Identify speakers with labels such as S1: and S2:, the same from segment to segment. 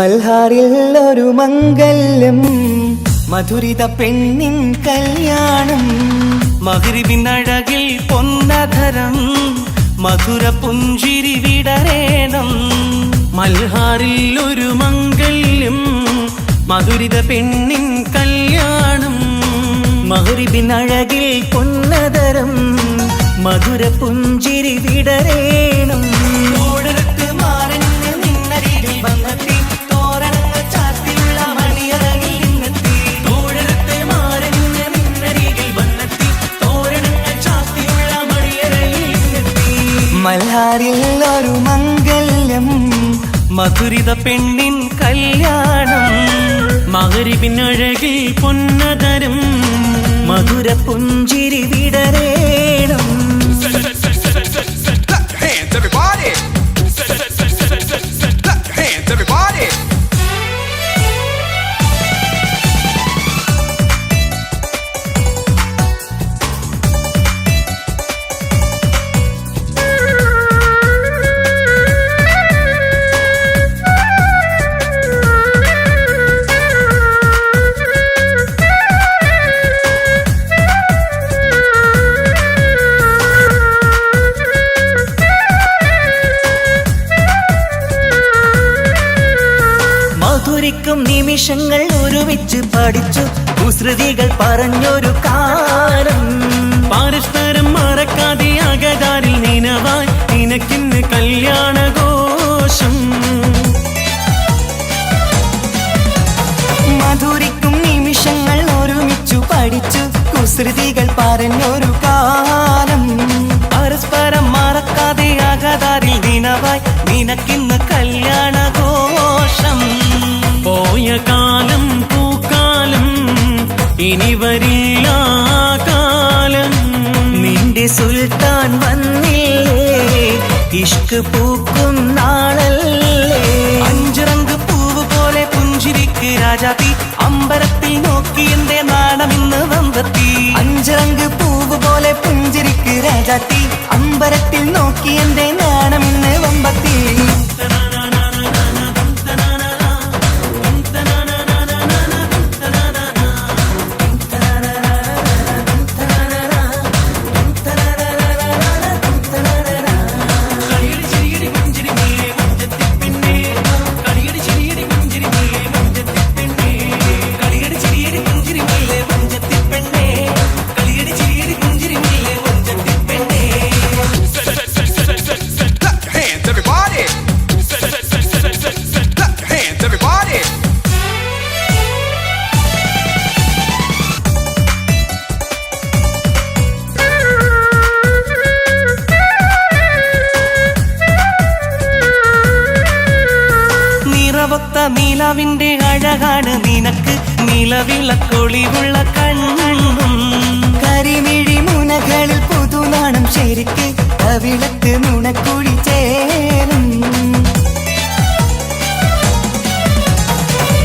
S1: മൽഹാറിൽ ഒരു മംഗല്യം, മധുരിത പെണ്ണിൻ കല്യാണം.
S2: മഗ്രിബിൻ അഴകിൽ പൊന്നധരം, മധുര പുഞ്ചിരി വിടരേണം. മൽഹാറിൽ ഒരു മംഗല്യം, മധുരിത പെണ്ണിൻ കല്യാണം.
S1: മഗ്രിബിൻ അഴകിൽ പൊന്നധരം, മധുര പുഞ്ചിരി വിടരേണം. മൽഹാറിൽ ഒരു മംഗല്യം,
S2: മധുരിത പെണ്ണിൻ കല്യാണം. മഗ്രിബിൻ അഴകിൽ പൊന്നധരം,
S1: മധുര പുഞ്ചിരി വിടരേണം. മധുരിക്കും നിമിഷങ്ങൾ ഒരുമിച്ച് പഠിച്ചു, കുസൃതികൾ പറഞ്ഞൊരു കാലം.
S2: പരസ്പരം മറക്കാതെ അകതാരിൽ നിനവായി നിനക്കിന്ന് കല്യാണഘോഷം.
S1: മധുരിക്കും നിമിഷങ്ങൾ ഒരുമിച്ചു പഠിച്ചു, കുസൃതികൾ പറഞ്ഞൊരു കാലം.
S2: പരസ്പരം മറക്കാതെ അകതാരിൽ നിനവായി നിനക്കിന്ന് കല്യാണഘോഷം. പോയ കാലം പൂക്കാലം, ഇനി വരില്ല കാലം.
S1: നിന്റെ സുൽത്താൻ വന്നില്ലേ, ഇഷ്ക് പൂക്കും നാളല്ലേ.
S2: അഞ്ചിറങ്ക് പൂവ് പോലെ പുഞ്ചിരിക്ക് രാജാത്തി, അമ്പരത്തിൽ നോക്കി എന്റെ നാണമിന്ന് വമ്പത്തി.
S1: അഞ്ചിറങ്ക് പൂവ് പോലെ പുഞ്ചിരിക്ക് രാജാത്തി, അമ്പരത്തിൽ നോക്കി എന്റെ നാണമിന്ന് വമ്പത്തി.
S2: നിലവിന്റെ അഴകാണ് നിനക്ക്, നിലവിളക്കൊളിവുള്ള കണ്ണും.
S1: കരിമിഴി മുനകളിൽ പുതുനാണം ശരിക്ക്, കവിളത്ത് നുണക്കുഴി ചേരും.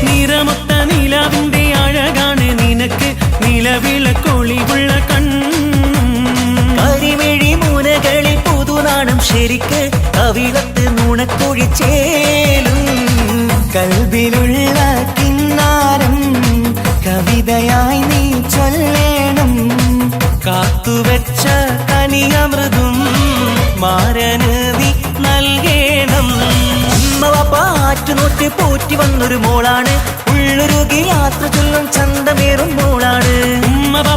S2: നിറമൊത്ത നിലവിന്റെ അഴകാണ് നിനക്ക്, നിലവിളക്കൊളിവുള്ള കണ്ണും.
S1: കരിമിഴി മുനകളിൽ പുതുനാണം ശരിക്ക്, കവിളത്ത് നുണക്കുഴി ചേരും. കൽബിലുള്ള കിന്നാരം കവിതയായി നീ ചൊല്ലേണം.
S2: കാത്തുവെച്ച കനിയമൃതും മാരന് നീ നൽകേണം.
S1: പാറ്റുനോറ്റ് പോറ്റി വന്നൊരു മോളാണ്, ഉള്ളൊരുകി യാത്ര ചൊല്ലും ചന്തമേറും മോളാണ്.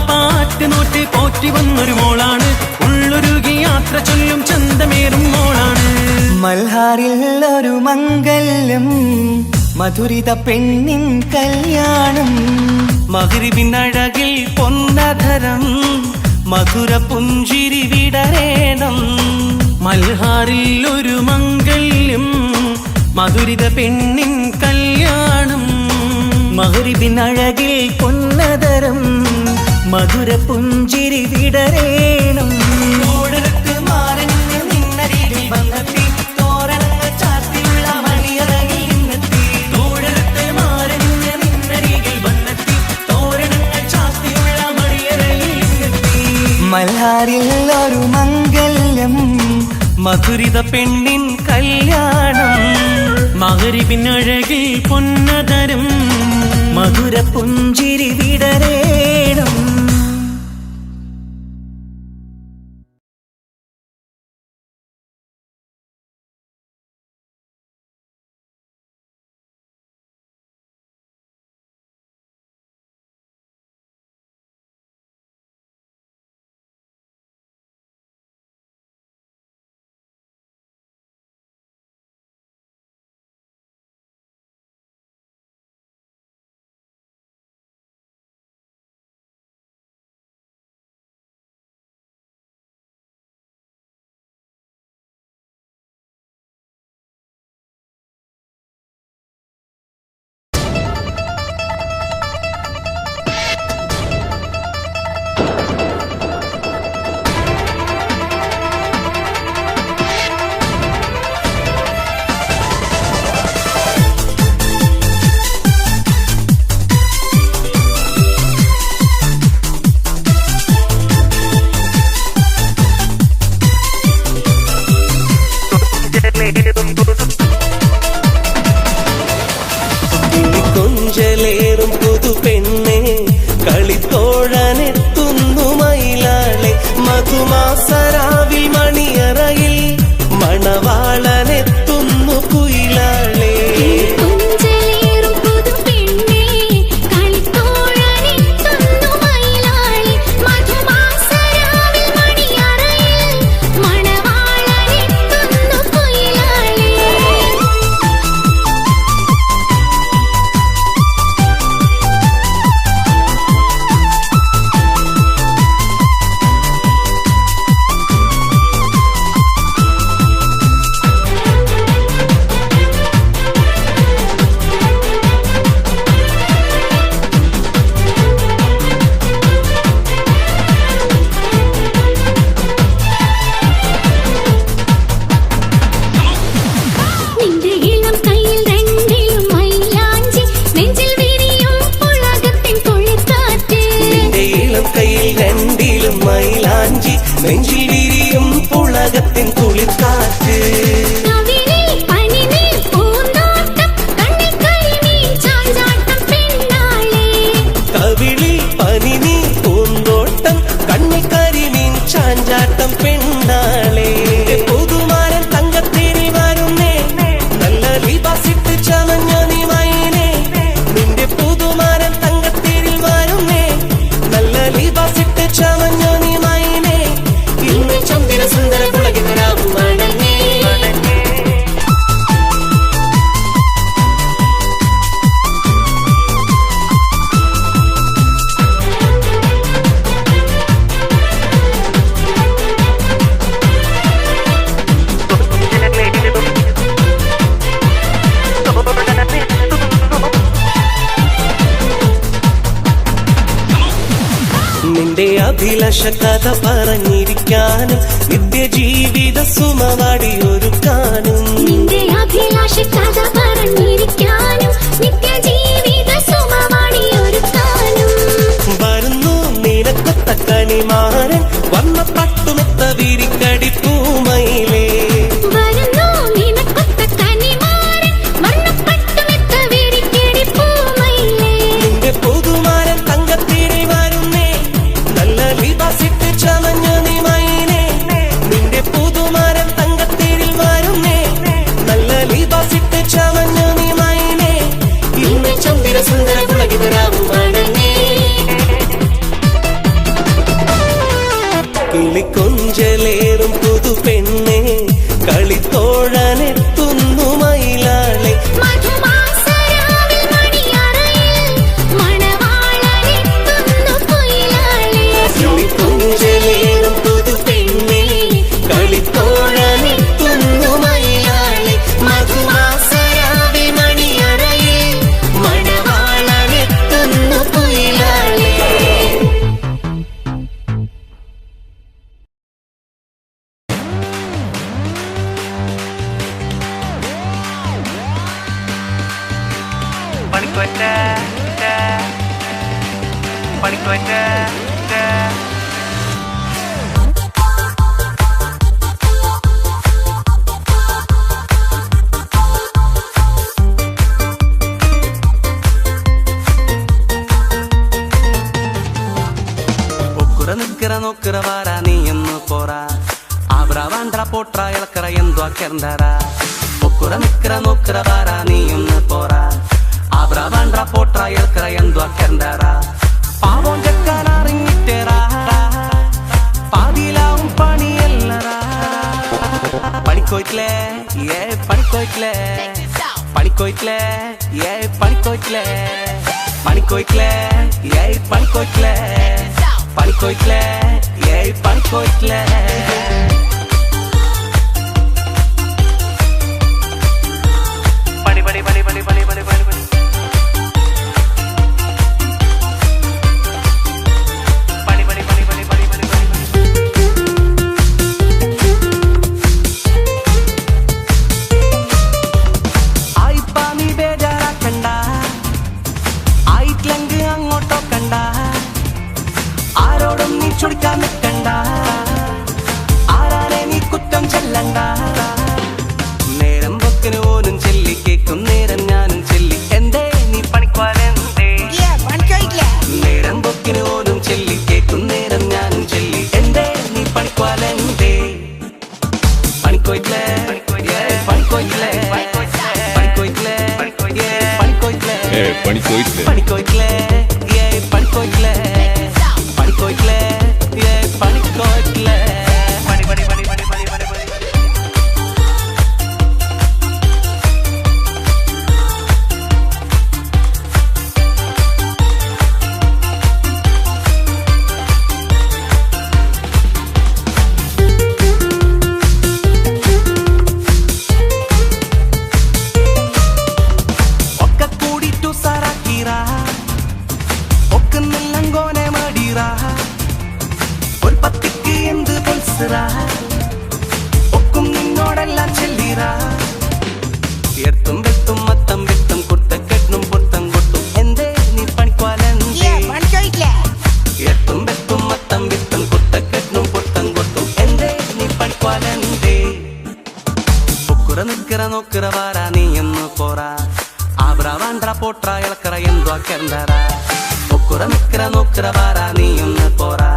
S2: പാറ്റുനോറ്റ് പോറ്റി വന്നൊരു മോളാണ്, ഉള്ളൊരുകി യാത്ര ചൊല്ലും ചന്തമേറും മോളാണ്.
S1: മൽഹാറിൽ ഒരു മംഗല്യം, മധുരിത പെണ്ണിൻ കല്യാണം.
S2: മഗ്രിബിൻ അഴകിൽ പൊന്നധരം, മധുര പുഞ്ചിരി വിടരേണം. മൽഹാറിൽ ഒരു മംഗല്യം, മധുരിത പെണ്ണിൻ കല്യാണം.
S1: മഗ്രിബിൻ അഴകിൽ പൊന്നധരം, മധുര പുഞ്ചിരി വിടരേണം. മൽഹാറിൽ ഒരു മംഗല്യം,
S2: മധുരിത പെണ്ണിൻ കല്യാണം. മകരിപിന്നഴകിൽ പൊന്നതരം
S1: മധുര പുഞ്ചിരി വിടരേണം.
S2: കൊഞ്ചലേറും പുതു പെണ്ണെ കളിത്തോഴനെത്തുന്നു മയിലാളെ മധുമാസരാവിൽ മണിയറയിൽ മണവാളനെത്തുന്നു കുയിലാളെ. നെഞ്ചിൽ വിരിയും പുളകത്തിൻ കുളിർക്കാറ്റ് കവിളിൽ പനിനീ പൂന്തോട്ടം കണ്ണിൽ കരിമീൻ ചാഞ്ചാട്ടം പെണ്ണാളെ. പുതുമാരൻ തങ്കത്തേരി വരുന്നേ നല്ല ലിബാസിട്ട് ചമഞ്ഞ നീ മൈനേ. നിന്റെ പുതുമാരൻ തങ്കത്തേരിൽ വരുന്നേ നല്ല ലിബാസിട്ട് ചമഞ്ഞ നീ മൈനേ. ചന്ദ്ര സുന്ദര കുളകിതരാവും മണങ്ങേ. നിന്റെ അഭിലാഷ കഥ പറഞ്ഞിരിക്കാനും നിത്യജീവിത സുമവാടിയൊരുക്കാനും
S3: നിന്റെ അഭിലാഷ കഥ പറഞ്ഞിരിക്കാനും നിത്യജീവിത സുമവാടിയൊരുക്കാനും
S2: വരുന്നു നിനക്കൊത്ത കണിമാരൻ വന്ന പട്ടുമെത്ത വിരിക്കടി പൂമയിലേ.
S3: വരുന്നു നിനക്കൊത്ത കനിമാരൻ വന്ന പട്ടുമെത്ത വിരിക്കടി പൂമയിലേ.
S2: നിന്റെ പുതുമാരൻ തങ്കത്തേരി വരുന്നേ നല്ല ലിബാസിട്ട് ചമഞ്ഞ നീ മൈനേ. നിന്റെ പുതുമാരൻ തങ്കത്തേരിൽ വരുന്നേ നല്ല ലിബാസിട്ട് ചമഞ്ഞ നീ മൈനേ. ഇന്ന് ചന്ദ്ര സുന്ദര കുളകിതരാവും മണങ്ങേ. കിളിക്കൊഞ്ചലേറും പുതു പെണ്ണെ കളിത്തോഴനെത്തുന്നു മയിലാളെ
S3: മധുമാസരാവിൽ മണിയറയിൽ മണവാളനെത്തുന്നു കുയിലാളെ.
S2: കിളിക്കൊഞ്ചലേറും പുതു പെണ്ണെ കളിത്തോഴനെത്തുന്നു മയിലാളെ മധുമാസരാവിൽ മണിയറയിൽ മണവാളനെത്തുന്നു കുയിലാളെ.
S4: Abra potra ialkara endu akendara Okkura mikkara nokkara vara neeyonnu pora Abra potra ialkara endu akendara Pavon jakkana ringittera Paadilavum paniyellara Padikkoytle ye padikkoytle Padikkoytle ye padikkoytle Padikkoytle ye padikkoytle Padikkoytle ye padikkoytle potra ialkara endu akendara Okkura mikkara nokkara vara neeyonnu pora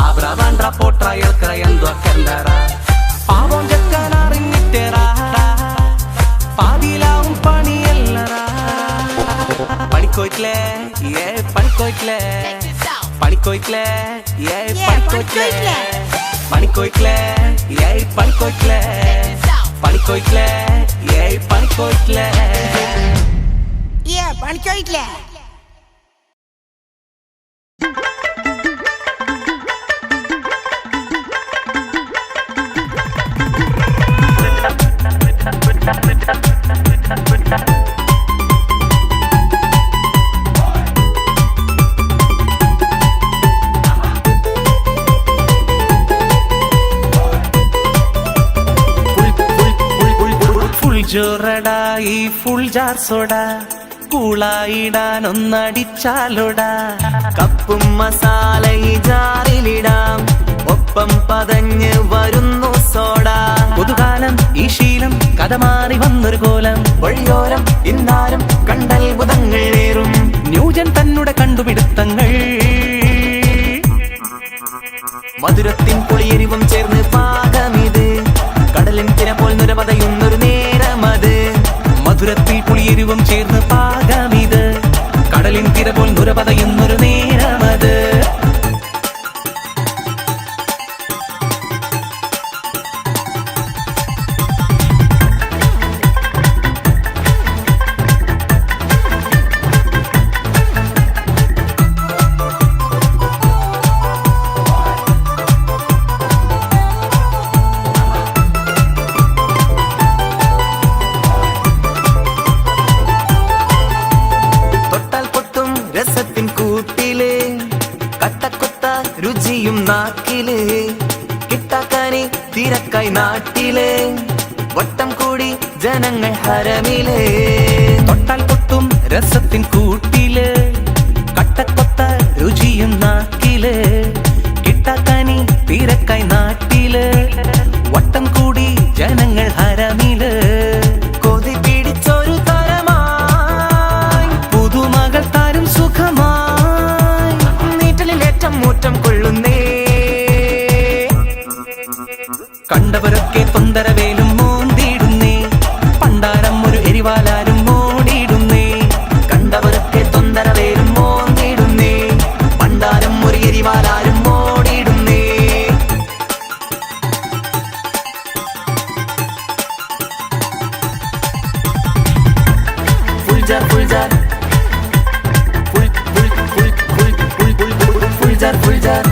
S4: Abra potra ialkara endu akendara Pavon jakkana ringittera Paadilavum paniyellara Padikkoytle ye padikkoytle Padikkoytle ye padikkoytle Padikkoytle ye padikkoytle Padikkoytle ye padikkoytle
S2: പഠിക്കോയിട്ടില്ലേ
S4: ജോറടാ ഈ full jar soda കൂളായിടാനൊന്നടിച്ചാലോടാ
S1: കപ്പും മസാല ഈ ജാറിലിടാം ഒപ്പം പതഞ്ഞ് വരുന്നു soda
S4: പുതുകാലം ഈ ശീലം കഥ മാറി വന്നൊരു കോലം
S1: വഴിയോരം ഇന്നാരും കണ്ടത്ഭുതങ്ങൾ ഏറും
S4: ന്യൂജൻ തന്നുടെ കണ്ടുപിടുത്തങ്ങൾ
S1: മധുരത്തിൻ പുളിയെരിവും ചേർന്ന് പാകമിത് കടലിൻ തിര പോൽ നിരവധയുന്നൊരു നേരമത്
S4: മധുരത്തിൽ പുളിയെരിവും ചേർന്ന് പാകമിത് കടലിൻ തിര പോൽ നിരവധയുന്നൊരു നേരമത്
S1: നാക്കില് കിട്ടാക്കാനി തിരക്കായി നാട്ടില് വട്ടം കൂടി ജനങ്ങൾ ഹരമില്
S4: തൊട്ടാൽ പൊട്ടും രസത്തിൻ കൂട്ടില് കട്ടക്കൊത്ത രുചിയും നാക്കില് കിട്ടാക്കാനി തിരക്കായി നാട്ടില് വട്ടം കൂടി ജനങ്ങൾ ഹരമില്
S1: കൊതി പിടിച്ചൊരു തരമായി
S4: പുതുമകൾ താരും സുഖമായി
S1: നീറ്റലിലേറ്റം മൂറ്റം കൊള്ളുന്നേ
S4: കണ്ടവരൊക്കെ തൊന്തരവേലും മോന്തിടുന്നേ, പണ്ടാരം ഒരു എരിവാലാരും ഓടിയിടുന്നേ.
S1: കണ്ടവരൊക്കെ തൊന്തരവേലും മോന്തിടുന്നേ, പണ്ടാരം ഒരു എരിവാലാരും ഓടിയിടുന്നേ. Full jar full jar full full full full full full full jar full jar.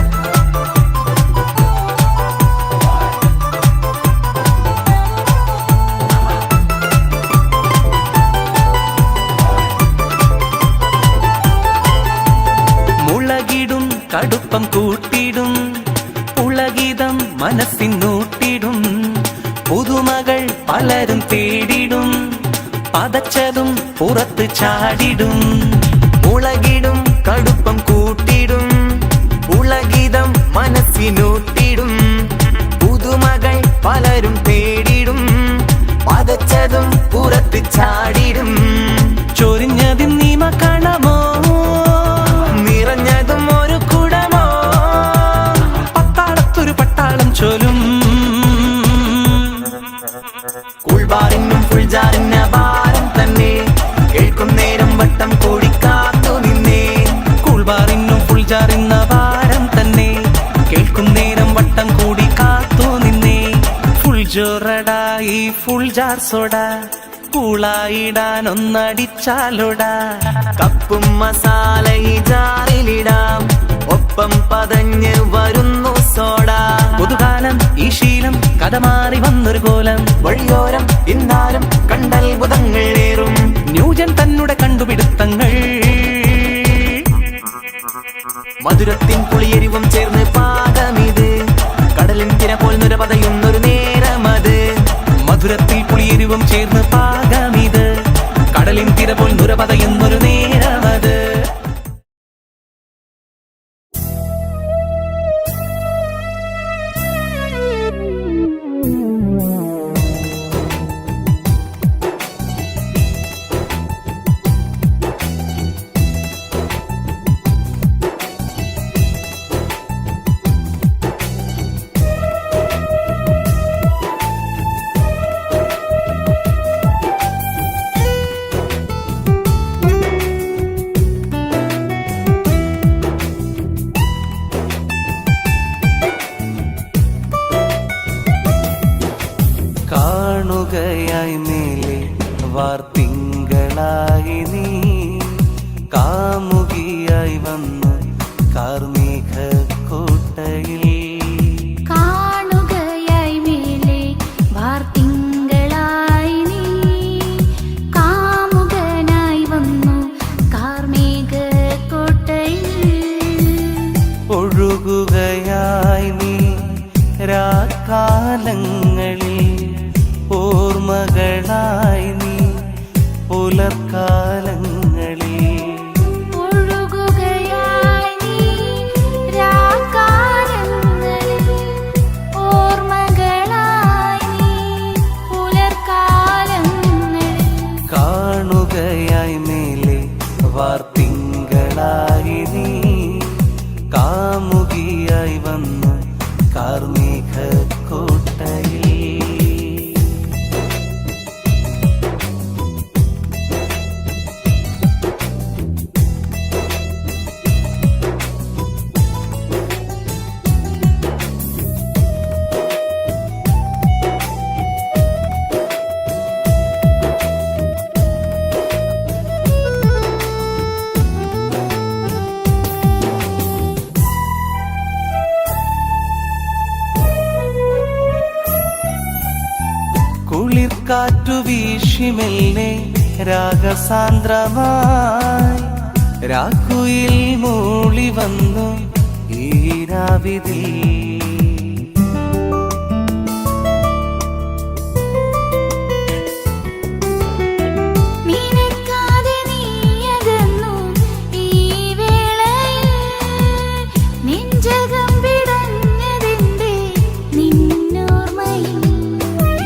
S4: മുളകിടും കടുപ്പം കൂട്ടിടും, പുളകിതം മനസ്സിനൂട്ടിടും. പുതുമകൾ പലരും തേടിടും, പതച്ചതും പുറത്ത് ചാടിടും.
S1: മുളകിടും കടുപ്പം കൂട്ടിടും, ഉളകിതം മനസ്സിനൂട്ടിടും. പുതുമകൾ പലരും തേടിടും, പതച്ചതും പുറത്ത് ചാടിടും.
S4: ചൊരിഞ്ഞതിൻ നീമ കാണമോ,
S1: നിറഞ്ഞതും ഒരു കുടമോ.
S4: പത്താളത്തൊരു പട്ടാളം ചൊലും.
S1: കൂൾബാറിനും ഫുൾജാറിന് ഭാരം തന്നെ, കേൾക്കും നേരം വട്ടം കൂടി കാത്തു നിന്നേ.
S4: കൂൾബാറിനും ഫുൾജാറിന്ന ഭാരം തന്നെ, കേൾക്കും നേരം വട്ടം കൂടി കാത്തു നിന്നേ. ഫുൾ ജോറടാ ഈ ഫുൾജാർ സോഡ, കൂളായിടാൻ ഒന്നടിച്ചാലോടാ.
S1: കപ്പും മസാല ഈ ജാറിലിടാം, ഒപ്പം പതഞ്ഞ് വരുന്നു സോഡ.
S4: പുതുകാലം ഈ ശീലം കഥ മാറി വന്നൊരു കോലം.
S1: വഴിയോരം ഇന്നാലും കണ്ടത്ഭുതങ്ങൾ ഏറും.
S4: ന്യൂജൻ തന്നെ കണ്ടുപിടുത്തങ്ങൾ.
S1: മധുരത്തിൻ പുളിയെരിവും ചേർന്ന് പാകമിത്, കടലിൻ തിര പോൽ നുരപതയുന്നൊരു നേരമത്.
S4: മധുരത്തിൽ പുളിയെരിവും ചേർന്ന് പാകമിത്, കടലിൻ തിര പോൽ നുരപതയുന്നൊരു നേരമത്. കാണുകയായി മേലെ വാർത്തിങ്കളായി നീ, കാമുകിയായി വന്ന് കാർമേഘ കോട്ടയിൽ.
S3: കാണുകയായി മേലെ വാർത്തിങ്കളായി നീ, കാമുകനായി വന്നു കാർമേഘക്കോട്ടയിൽ.
S4: ഒഴുകുകയായി നീ രാക്കാലങ്ങളിൽ, ഓർമ്മകളായി നീ പുലർക്കാലങ്ങളിൽ.
S3: ഒഴുകുകയായി നീ രാക്കാലങ്ങളിൽ, ഓർമ്മകളായി നീ പുലർക്കാലങ്ങളിൽ.
S4: കാണുകയായി മേലെ വാർത്തിങ്കളായി നീ, കാമുകിയായി വന്നു കാർമേഘ കോട്ടയിൽ. കുളിർക്കാറ്റു വീശിമെല്ലെ രാഗസാന്ദ്രമായി, രാക്കുയിൽ മൂളി വന്നു ഈ രാവിതിൽ.
S3: നിനക്കാതെ നീയകന്നു ഈ വേളയിൽ, നെഞ്ചകം പിടഞ്ഞതെന്തേ നിന്നോർമ്മയിൽ.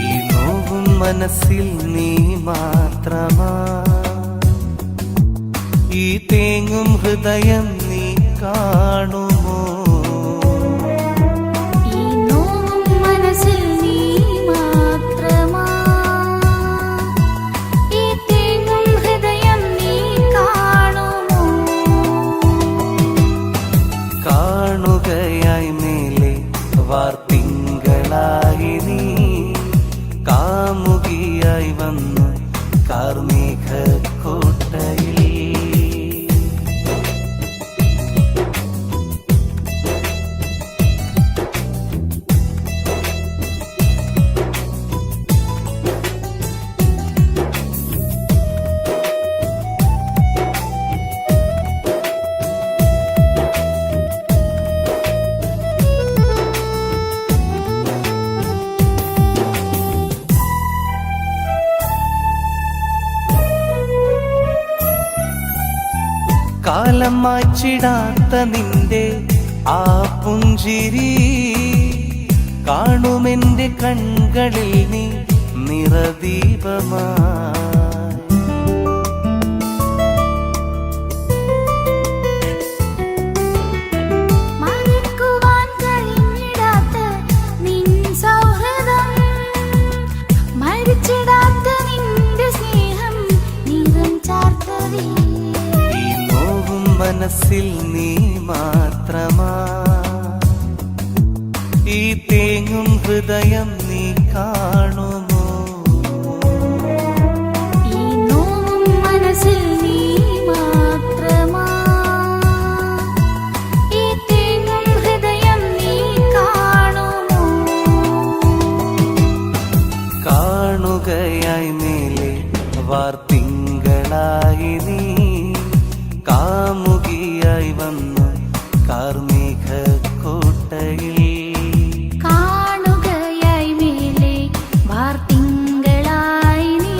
S4: ഈ നോവും മനസ്സിൽ നീ മാത്രമാ, ഈ തേങ്ങും ഹൃദയം നീ കാണുമോ.
S3: ഈ നോവും മനസ്സിൽ നീ
S4: കാമുകിയായി വന്നു കാർമേഘക്കോട്ടയിൽ. കാലം മാച്ചിടാത്ത നിന്റെ ആ പുഞ്ചിരി കാണുമെന്റെ കൺകളിൽ നീ നിറദീപമായി.
S3: മറക്കുവാൻ കഴിഞ്ഞിടാത്ത നിൻ സൗഹൃദം, മരിച്ചിടാത്ത നിന്റെ സ്നേഹം നിറം ചാർത്തവേ.
S4: മനസ്സിൽ നീ മാത്രമാ, ഈ തേങ്ങും ഹൃദയം നീ കാണുമോ?
S3: ഈ നോവും മനസ്സിൽ നീ മാത്രമാ, ഈ തേങ്ങും ഹൃദയം നീ കാണുമോ?
S4: കാണുകയായി മേലെ വാർത്തിങ്കളായി നീ കാമുകിയായി വന്നു കാർമേഘക്കോട്ടയിൽ.
S3: കാണുകയായി മേലെ വാർത്തിങ്കളായി നീ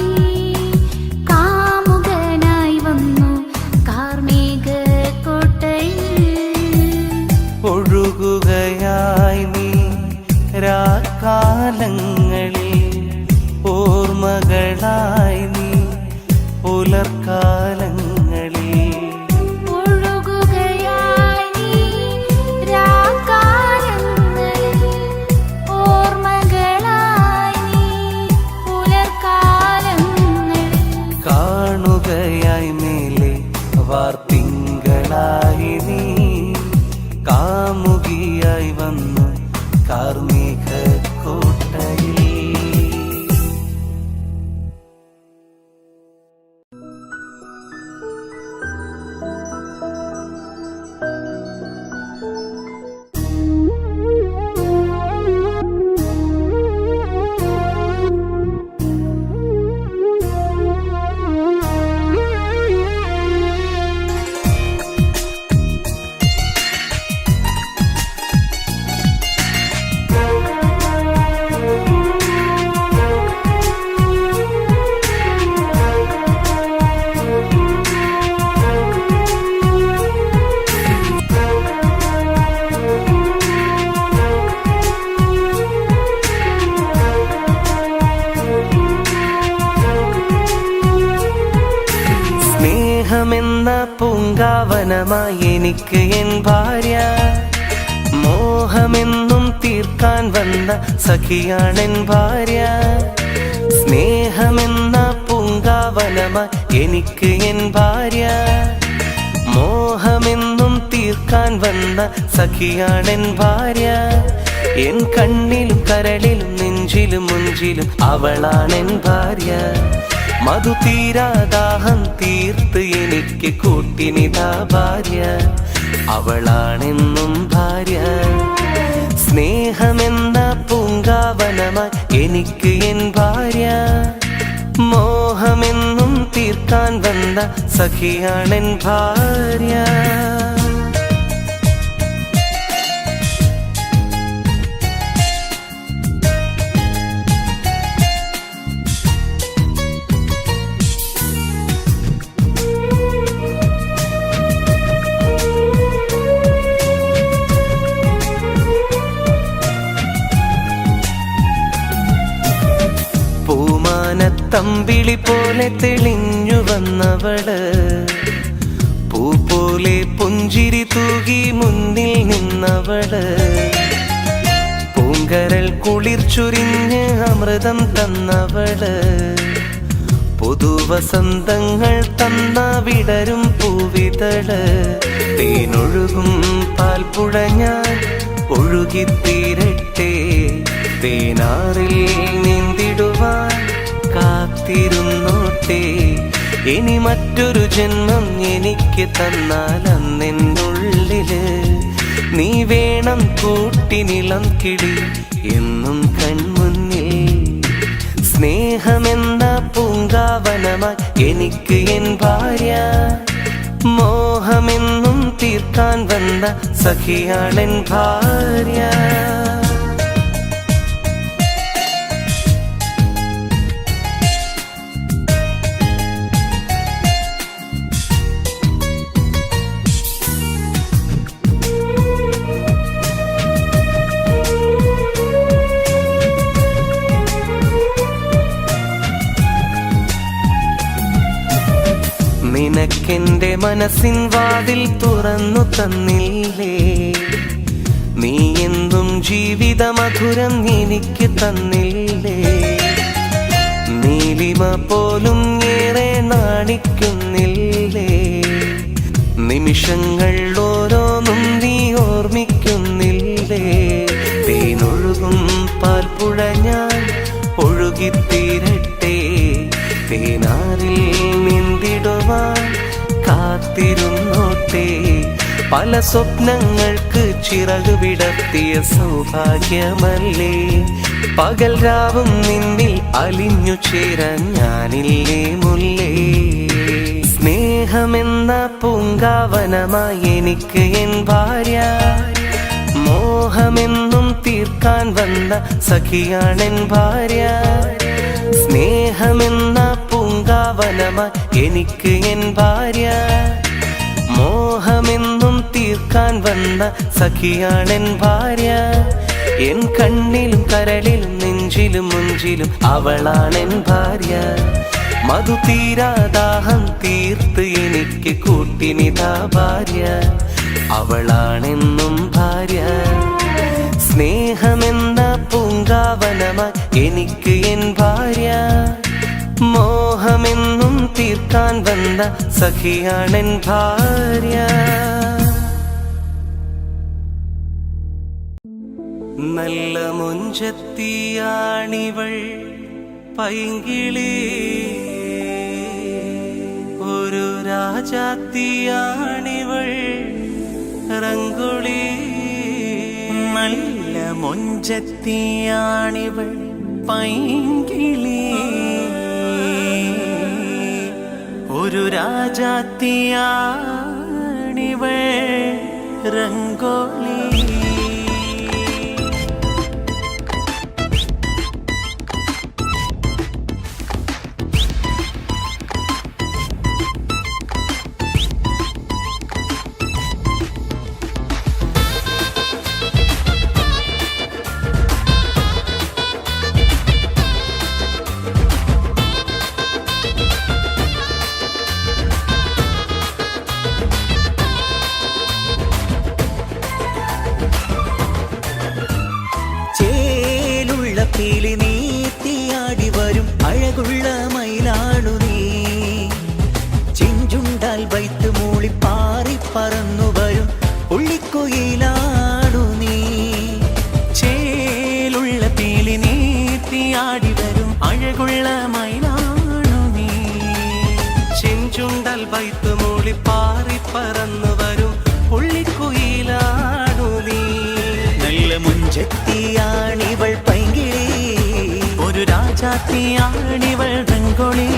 S3: കാമുകനായി വന്നു കാർമേഘക്കോട്ടയിൽ.
S4: ഒഴുകുകയായി നീ രാക്കാലങ്ങളിൽ, ഓർമ്മകളായി നീ പുലർക്കാലങ്ങളിൽ. കാണുകയായി മേലെ വാർത്തിങ്കളായി നീ കാമുകിയായി വന്നു കാർമേഘക്കോട്ടയിൽ. സ്നേഹമെന്ന പൂങ്കാവനമായി എനിക്ക് എൻ ഭാര്യ, മോഹമെന്നും തീർക്കാൻ വന്ന സഖിയാണെൻ ഭാര്യ. സ്നേഹമെന്ന പൂങ്കാവനമായി എനിക്ക് എൻ ഭാര്യ, മോഹമെന്നും തീർക്കാൻ വന്ന സഖിയാണെൻ ഭാര്യ. എൻ കണ്ണിലും കരളിലും നെഞ്ചിലും മുഞ്ചിലും അവളാണെൻ ഭാര്യ. മധു തീരാദാഹം തീർത്ത് എനിക്ക് കൂട്ടിനിതാ ഭാര്യ, അവളാണെന്നും ഭാര്യ. സ്നേഹമെന്ന പൂങ്കാവനമായി എനിക്ക് എൻ ഭാര്യ, മോഹമെന്നും തീർക്കാൻ വന്ന സഖിയാണെൻ ഭാര്യ. തമ്പിളി പോലെ തെളിഞ്ഞു വന്നവള്, പൂ പോലെ പുഞ്ചിരി തൂകി മുന്നിൽ നിന്നവള്, പൂങ്കരൽ കുളിർ ചുരിഞ്ഞ് അമൃതം തന്നവള്, പുതുവസന്തങ്ങൾ തന്ന വിടരും പൂവിതള്. തേനൊഴുകും പാൽപ്പുഴ ഞാൻ ഒഴുകിത്തീരട്ടെ, തേനാറിൽ നീന്തിടുവാൻ കാത്തിരിക്കട്ടെ. കാത്തിരുന്നോട്ടെ. ഇനി മറ്റൊരു ജന്മം എനിക്ക് തന്നാൽ അന്നെന്നുള്ളില് നീ വേണം കൂട്ടിനിളം കിളി എന്നും കൺമുന്നിൽ. സ്നേഹമെന്ന പൂങ്കാവനമായി എനിക്ക് എൻ ഭാര്യ, മോഹമെന്നും തീർക്കാൻ വന്ന സഖിയാണെൻ ഭാര്യ. നിനക്കെന്റെ മനസ്സിൻ വാതിൽ തുറന്നു തന്നില്ലേ, നീ എന്തും ജീവിത മധുരം എനിക്ക് തന്നില്ലേ. നീലിമ പോലും ഏറെ നാണിക്കുന്നില്ലേ, നിമിഷങ്ങൾ ഓരോന്നും നീ ഓർമ്മിക്കുന്നില്ലേ. തേനൊഴുകും പാൽപ്പുഴ ഞാൻ ഒഴുകിത്തീരട്ടെ, തേനാറിൽ നീന്തിടുവാൻ കാത്തിരുന്നോട്ടെ. പല സ്വപ്നങ്ങൾക്ക് ചിറക് വിടർത്തിയ സൗഭാഗ്യമല്ലേ, പകൽ രാവും നിന്നിൽ അലിഞ്ഞു ചേരാൻ ഞാനില്ലേ മുല്ലേ. സ്നേഹമെന്ന പൂങ്കാവനമായി എനിക്ക് എൻ ഭാര്യ, മോഹമെന്നും തീർക്കാൻ വന്ന സഖിയാണെൻ ഭാര്യ. സ്നേഹമെന്ന പൂങ്കാവനമായി എനിക്ക് എൻ ഭാര്യ, മോഹമെന്നും തീർക്കാൻ വന്ന സഖിയാണെൻ ഭാര്യ. എൻ കണ്ണിലും കരളിലും നെഞ്ചിലും മുഞ്ചിലും അവളാണെൻ ഭാര്യ. മധു തീരാദാഹം തീർത്ത് എനിക്ക് കൂട്ടിനിതാ ഭാര്യ, അവളാണെന്നും ഭാര്യ. സ്നേഹമെന്ന പൂങ്കാവനമായി എനിക്ക് എൻ ഭാര്യ, മോഹമെന്നും തീർക്കാൻ വന്ന സഖിയാണെൻ ഭാര്യ. നല്ല മുഞ്ചത്തിയാണിവൾ പൈങ്കിളി, ഒരു രാജാത്തിയാണിവൾ റംഗുളി.
S1: നല്ല മൊഞ്ചത്തിയാണിവൾ പൈങ്കിളി, ഒരു രാജാത്തിയാണിവൾ രംഗോളി.
S2: പീലി നീത്തിയാടി വരും അഴകുള്ള മയിലാണു നീ, ചിഞ്ചുണ്ടാൽ വൈത്ത് മൂളി പാറി പറന്നു വരും ഉള്ളിക്കുയിലാണു നീ.
S1: ചേലുള്ള പീലി നീത്തിയാടി വരും അഴകുള്ള മയിലാണു നീ,
S4: ചെഞ്ചുണ്ടൽ വൈത്ത് മൂളി പാറി പറന്നു വരും ഉള്ളിക്കുയിലാണു നീ.
S2: നല്ല മുഞ്ചത്തിയാണിവൾ പൈങ്കിളി,
S1: ഒരു രാജാത്തിയാണിവൾ രംഗോളി.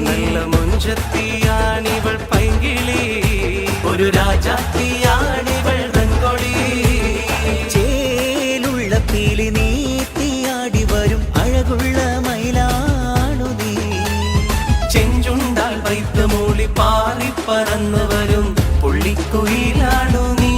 S4: നല്ല മുഞ്ചത്തിയാണിവൾ പൈങ്കിളി,
S2: ഒരു രാജാത്തിയാണിവൾ രംഗോളി. ചേലുള്ള പീലി നീത്തിയാടി വരും അഴകുള്ള മയിലാണു നീ,
S4: ചെഞ്ചുണ്ടാൽ വൈത്ത് മൂളി പാറി പറന്നു വരും പുള്ളിക്കുയിലാണു നീ.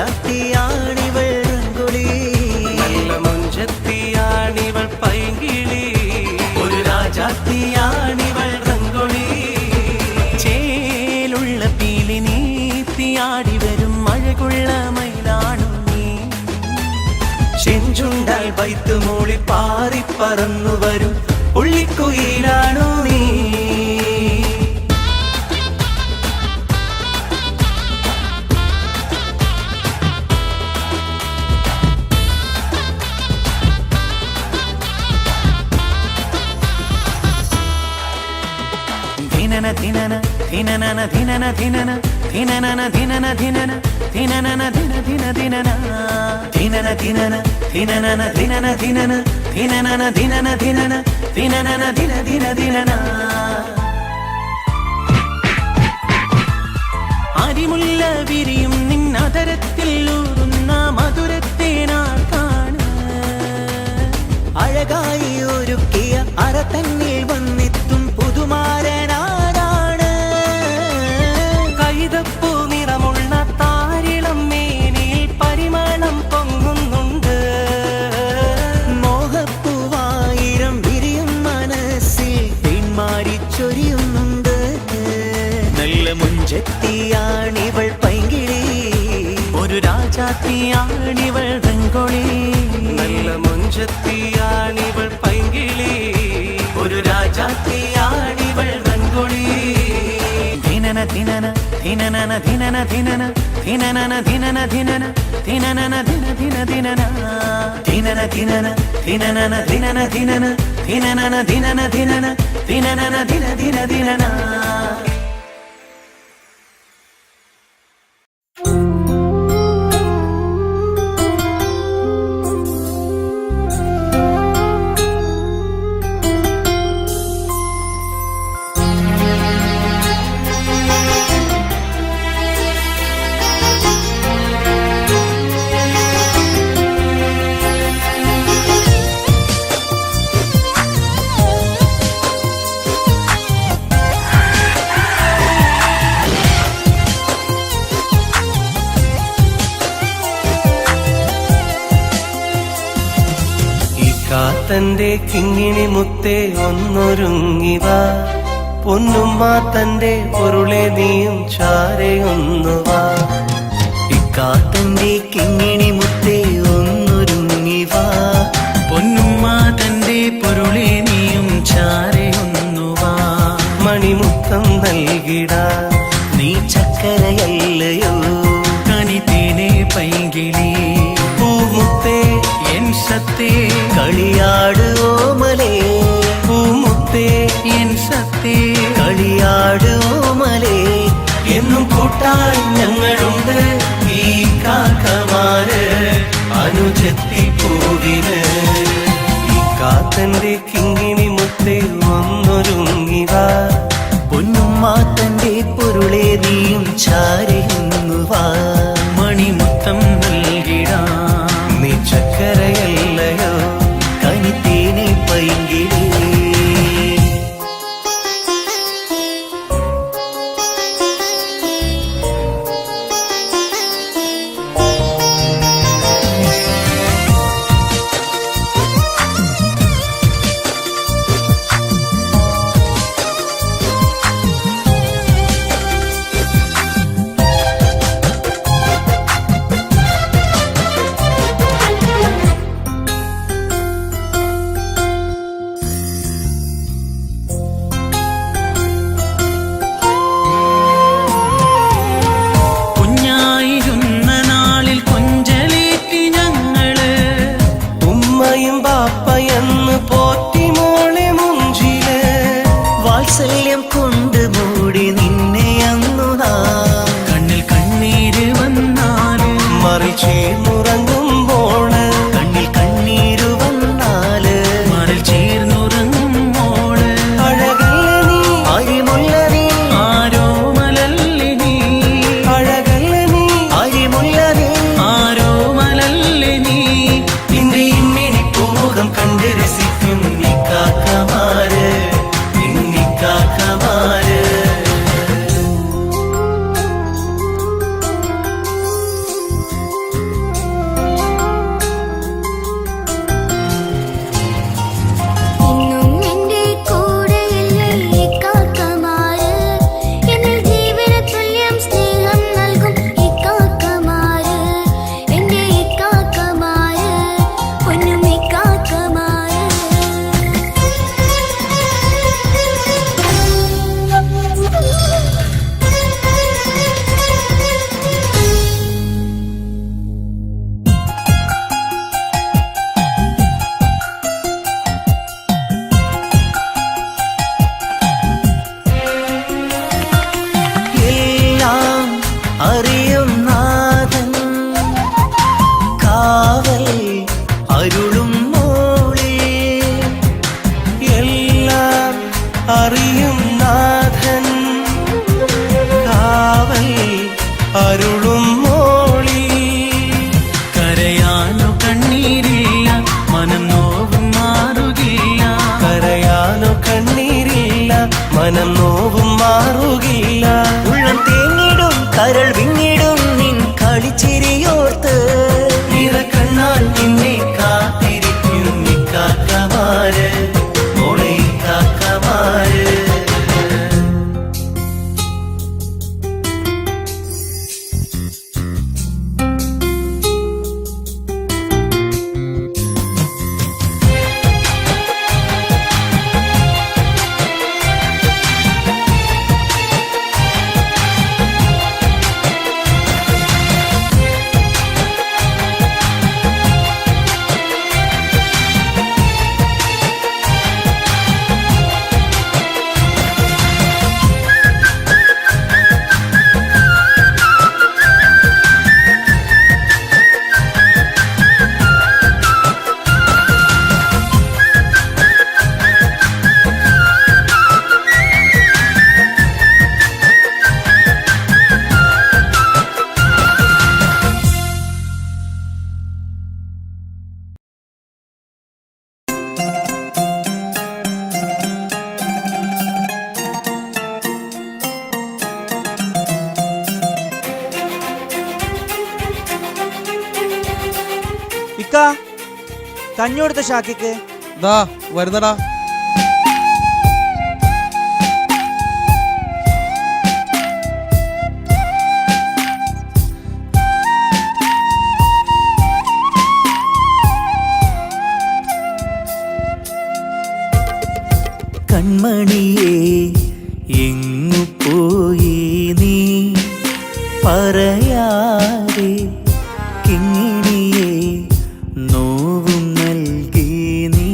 S2: രാജാത്തിയാണിവൾ രംഗൊളി
S4: നല്ല മുഞ്ചത്തിയാണിവൾ പൈങ്കിളി ഒരു രാജാത്തിയാണിവൾ രംഗൊളി
S1: ചേലുള്ള പീലി നീത്തിയാടി വരും അഴകുള്ള മയിലാണു നീ
S2: ചെഞ്ചുണ്ടാൽ വൈത്ത് മൂളി പാറി പറന്നു വരും ഉള്ളിക്കുയിലാണു നീ
S1: ധിനന ധിനന ധിനനന ധിനന ധിനന ധിനനന ധിനന ധിനന ധിനനന ധിന ധിന ധിനന ധിനന ധിനന ധിനനന ധിനന ധിനന ധിനനന ധിനന ധിനന ധിനനന ധിന ധിന ധിനന അരിമുല്ല വിരിയും നിന്നതരത്തിൽ ഊറുന്ന മധുരത്തേനാൾ കാണ്
S2: അഴകായി ഒരുക്കിയ അറ തന്നിൽ വന്നെത്തും പുതുമാരനാരാണ്
S1: കൈതപ്പൂ നിറമുള്ള താരിളം മേനിയിൽ പരിമളം പൊങ്ങുന്നുണ്ട്
S2: മോഹപ്പൂവായിരം വിരിയും മനസ്സിൽ തേന്മാരി ചൊരിയുന്നുണ്ട് നല്ല മുഞ്ചത്തിയാണിവൾ പൈങ്കിളി
S1: ഒരു രാജാത്തിയാണിവൾ രംഗൊളി
S4: നല്ല മുഞ്ചത്തിയാണിവൾ പൈങ്കിളി
S1: ഒരു രാജാത്തിയാണിവൾ രംഗൊളി ധിനന ധിനന ധിനനന ധിനന ധിനന ധിനനന ധിനന ധിനന ധിനനന ധിന ധിന ധിനന ധിനന ധിനന ധിനനന ധിനന ധിനന ധിനനന ധിനന ധിനന ധിനനന ധിന ധിന ധിനന
S4: കാത്തന്റെ കിങ്ങിണി മുത്തേ ഒന്നൊരുങ്ങിവ പൊന്നുമ്മ തന്റെ പൊരുളെ നീയും ചാരയൊന്നുവാ
S2: ഇക്കാത്തന്റെ കിങ്ങിണി മുത്തേ ഒന്നൊരുങ്ങിവാ
S1: പൊന്നുമ്മ തന്റെ പൊരുളെ നീയും ചാരയൊന്നുവാ
S4: മണിമുത്തം നൽകിട
S2: നീ ചക്കരയല്ലയോ
S1: കനിതേനെ പൈങ്കിളി
S4: പൂമുത്തേ
S1: എൻ സത്തേ
S2: കളിയാട് ഓമലേ
S4: പൂമുത്തേ
S1: എൻ സത്തേ
S2: കളിയാട് ഓമലേ
S4: എന്നും കൂട്ടാൻ ഞങ്ങളുണ്ട് ഈ കാക്കമാര് അനുജത്തി പൂവിന് ഈ കാത്തന്റെ കിങ്ങിണി മുത്തേ ഒന്നൊരുങ്ങിവ
S2: പൊന്നുമ്മ തന്റെ പൊരുളെ നീയും ചാരയുന്നുവാ
S1: മണിമുത്തം നൽകിടാം
S4: നീ ചക്കരയല്ലയോ
S2: കനിത്തേനെ പൈങ്കിളി
S1: കുഞ്ഞായിരുന്ന നാളിൽ കൊഞ്ചലേറ്റി ഞങ്ങള്
S4: ഉമ്മയും ബാപ്പയെന്ന് പോറ്റി മോളെ മുഞ്ചില്
S2: വാത്സല്യം കൊണ്ട് മൂടി നിന്നെ അന്നു നാം
S1: കണ്ണിൽ കണ്ണീര് വന്നാല്
S4: മറിച്ചേർന്നുറങ്ങുമ്പോള്
S2: കണ്ണിൽ കണ്ണീരു വന്നാല്
S1: മറിൽ ചേർന്നുറങ്ങുമ്പോള്
S4: അഴകല്ല നീ
S2: അരിമുല്ല നീ
S1: ആരോ മലല്ലി നീ
S4: അഴകല്ല നീ
S2: അരിമുല്ല നീ
S1: ആരോ മലല്ലി നീ
S2: നിന്റെ ഇമ്മിണി പൂമുഖം കണ്ട് രസിക്കും നീ കാക്കമാര് നിന്നി കാക്കമാര്
S5: ഇക്ക കഞ്ഞി കൊടുത്ത ഷാക്കിക്ക്.
S6: ദാ വരുന്നടാ.
S1: കൺമണിയേ എങ്ങു പോയി നീ പറയാതെ, കിങ്ങിണിയേ നോവും നൽകി നീ.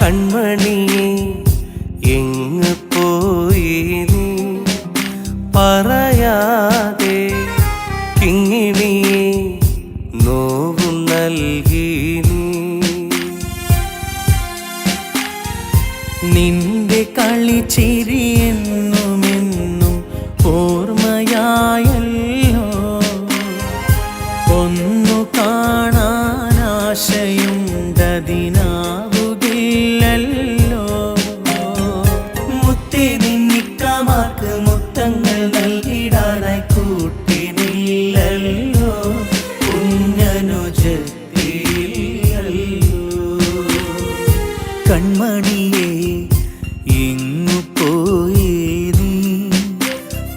S1: കൺമണിയേ എങ്ങു പോയി നീ പറയാതെ, കിങ്ങിണിയേ നോവും നൽകി നീ. നിന്റെ കളിച്ചിരി എന്നുമെന്നും ഓർമ്മയായല്ലോ, ഒന്നു കാണാൻ ആശയുണ്ടതിനാവുകില്ലല്ലോ. മുത്തേ നിന്നിക്കമാർക്ക് മുത്തങ്ങൾ നൽകിടാനായി കൂട്ടിനില്ലല്ലോ, കുഞ്ഞനുജത്തില്ലല്ലോ. കൺമണിയേ എങ്ങു പോയി നീ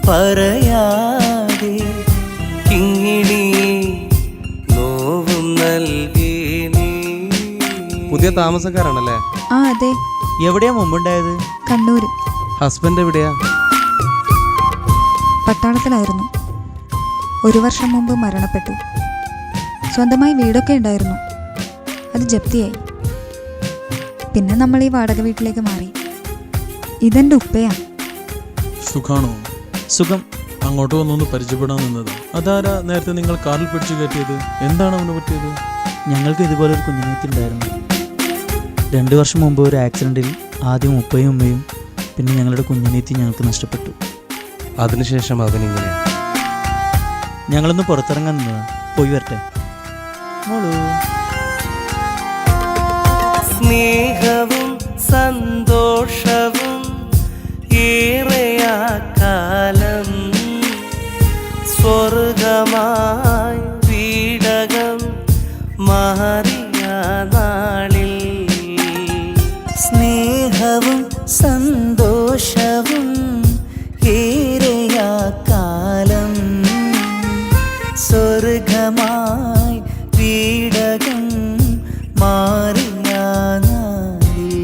S1: പറയാതെ, കിങ്ങിണിയേ നോവും നൽകി നീ.
S6: പുതിയ താമസക്കാരാണല്ലേ?
S7: ആ അതെ.
S5: എവിടെയാ മുമ്പുണ്ടായത്?
S7: കണ്ണൂര്.
S6: ഹസ്ബൻഡ് എവിടെയാ?
S7: പട്ടാളത്തിലായിരുന്നു. 1 വർഷം മുമ്പ് മരണപ്പെട്ടു. സ്വന്തമായി വീടൊക്കെ ഉണ്ടായിരുന്നു, അത് ജപ്തിയായി. പിന്നെ നമ്മൾ ഈ വാടക വീട്ടിലേക്ക് മാറി. ഇതെന്റെ ഉപ്പയാ.
S8: സുഖാണോ?
S5: സുഖം.
S8: അങ്ങോട്ട് വന്നൊന്ന് പരിചയപ്പെടാൻ നിന്നത്. അതാരാ നേരത്തെ നിങ്ങൾ കാറിൽ പിടിച്ചു കയറ്റിയത്? എന്താണ് അവന് പറ്റിയത്?
S5: ഞങ്ങൾക്ക് ഇതുപോലൊരു കുഞ്ഞുനീത്തിണ്ടായിരുന്നു. 2 വർഷം മുമ്പ് ഒരു ആക്സിഡൻറ്റിൽ ആദ്യം ഉപ്പയും ഉമ്മയും പിന്നെ ഞങ്ങളുടെ കുഞ്ഞുനീത്തി ഞങ്ങൾക്ക് നഷ്ടപ്പെട്ടു.
S6: അതിനുശേഷം അവനിങ്ങനെ.
S5: ഞങ്ങളൊന്ന് പുറത്തിറങ്ങാൻ നിന്നതാ. പോയി വരട്ടെ മോളൂ.
S1: സ്നേഹവും സന്തോഷവും ഏറെയാ കാലം, സ്വർഗമായി വീടകം മാറിയ നാളിൽ. സ്നേഹവും സന്തോഷവും ഏറെയാ കാലം, സ്വർഗമായി വീടകം മാറിയ നാളിൽ.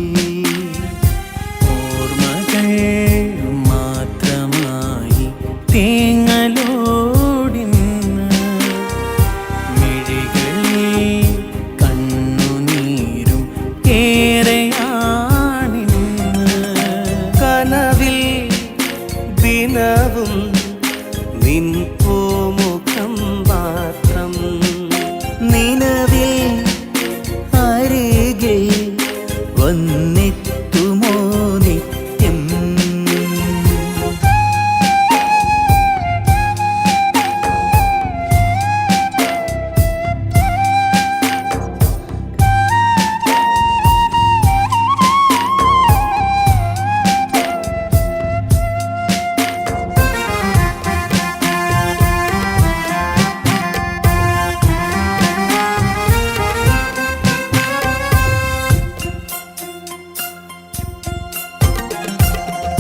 S1: ഓർമ്മകൾ മാത്രമായി തേങ്ങലോടിന്ന് മിഴികളിൽ കണ്ണുനീരും ഏറെയാണിന്ന്. കനവിൽ ദിനവും നിൻ പൂമുഖം മാത്രം, നിലവിൽ അരികിൽ വന്നെത്തുമോ നിത്യം.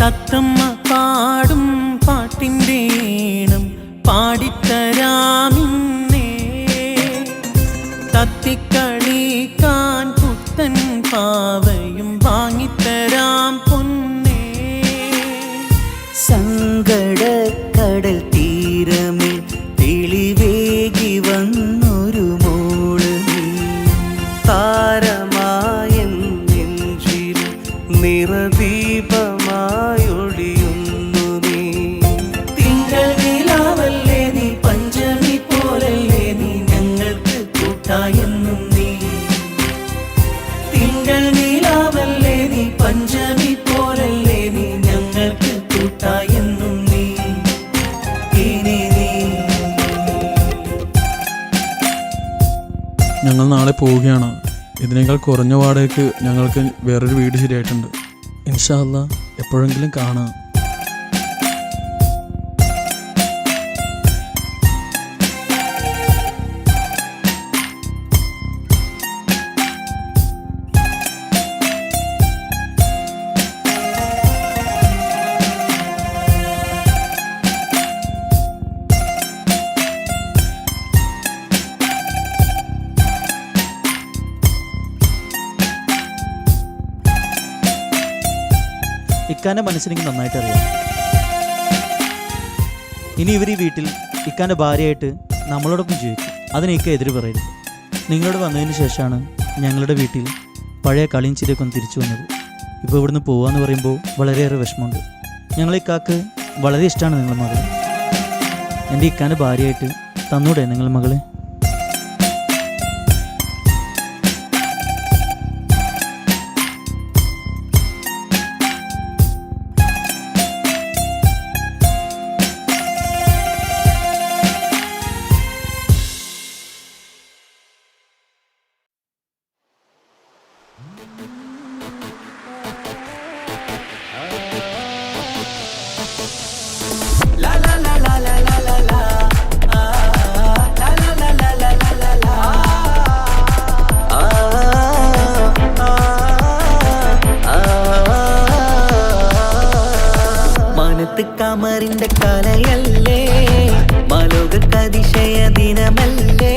S1: തത്തമ്മ പാടും പാട്ടിൻ്റെ ഈണം പാടിത്തരാമിന്നേ, തത്തിക്കളിക്കാൻ പുത്തൻ പാവയും വാങ്ങിത്തരാം പൊന്നേ. സങ്കടക്കടൽ തീരമിൽ തെളിവേകി വന്നൊരു മോള് നീ, താരമായ നെഞ്ചിൽ നിറദീപമായൊളിയുന്നു നീ. തിങ്കൾ നിലാവല്ലേ നീ, പഞ്ചമി പോലല്ലേ നീ, ഞങ്ങൾക്ക് കൂട്ടായെന്നും നീ. തിങ്കൾ നിലാവല്ലേ നീ, പഞ്ചമി പോലല്ലേ നീ, ഞങ്ങൾക്ക് കൂട്ടായെന്നും നീ. ഇനി നീ.
S8: ഞങ്ങൾ നാളെ പോവുകയാണ്. ഇതിനേക്കാൾ കുറഞ്ഞ വാടകയ്ക്ക് ഞങ്ങൾക്ക് വേറൊരു വീട് ശരിയായിട്ടുണ്ട്. ഇൻഷാ അല്ലാ എപ്പോഴെങ്കിലും കാണാം.
S5: ഇക്കാൻ്റെ മനസ്സിനെനിക്ക് നന്നായിട്ട് അറിയാം. ഇനി ഇവർ ഈ വീട്ടിൽ ഇക്കാൻ്റെ ഭാര്യയായിട്ട് നമ്മളോടൊപ്പം ജീവിക്കും. അതിന് ഇക്ക എതിര് പറയരുത്. നിങ്ങളോട് വന്നതിന് ശേഷമാണ് ഞങ്ങളുടെ വീട്ടിൽ പഴയ കളിയും ചിരിയൊക്കെ ഒന്ന് തിരിച്ചു വന്നത്. ഇപ്പോൾ ഇവിടുന്ന് പോകാമെന്ന് പറയുമ്പോൾ വളരെയേറെ വിഷമമുണ്ട്. ഞങ്ങൾ ഇക്കാക്ക് വളരെ ഇഷ്ടമാണ് നിങ്ങളുടെ മകളെ. എൻ്റെ ഇക്കാൻ്റെ ഭാര്യയായിട്ട് തന്നൂടെ നിങ്ങൾ മകളെ?
S2: കമറിന്റെ കലയല്ലേ, മാലോകതിശയ ദിനമല്ലേ,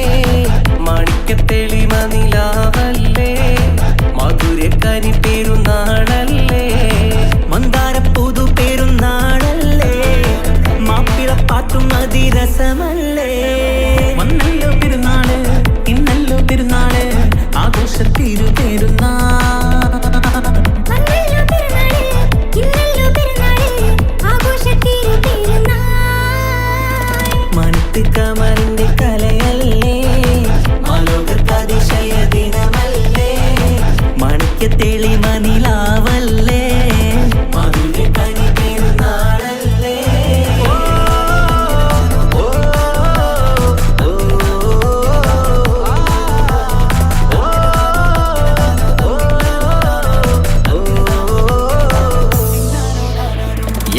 S2: മാണിക്യത്തെളിമ നിലാവല്ലേ, മധുരക്കനി പെരുന്നാളല്ലേ, മന്ദാര പുതു പെരുന്നാളല്ലേ, മാപ്പിളപ്പാട്ടും അതിരസമല്ലേ. വന്നല്ലോ പെരുന്നാള്, ഇന്നല്ലോ പെരുന്നാള്, ആഘോഷത്തിരു പെരുന്നാൾ. കമറിന്റെ കലയല്ലേ, മാലോകതിശയ ദിനമല്ലേ, മാണിക്യത്തെളിമ നിലാവല്ലേ, മധുരക്കനി പെരുന്നാളല്ലേ.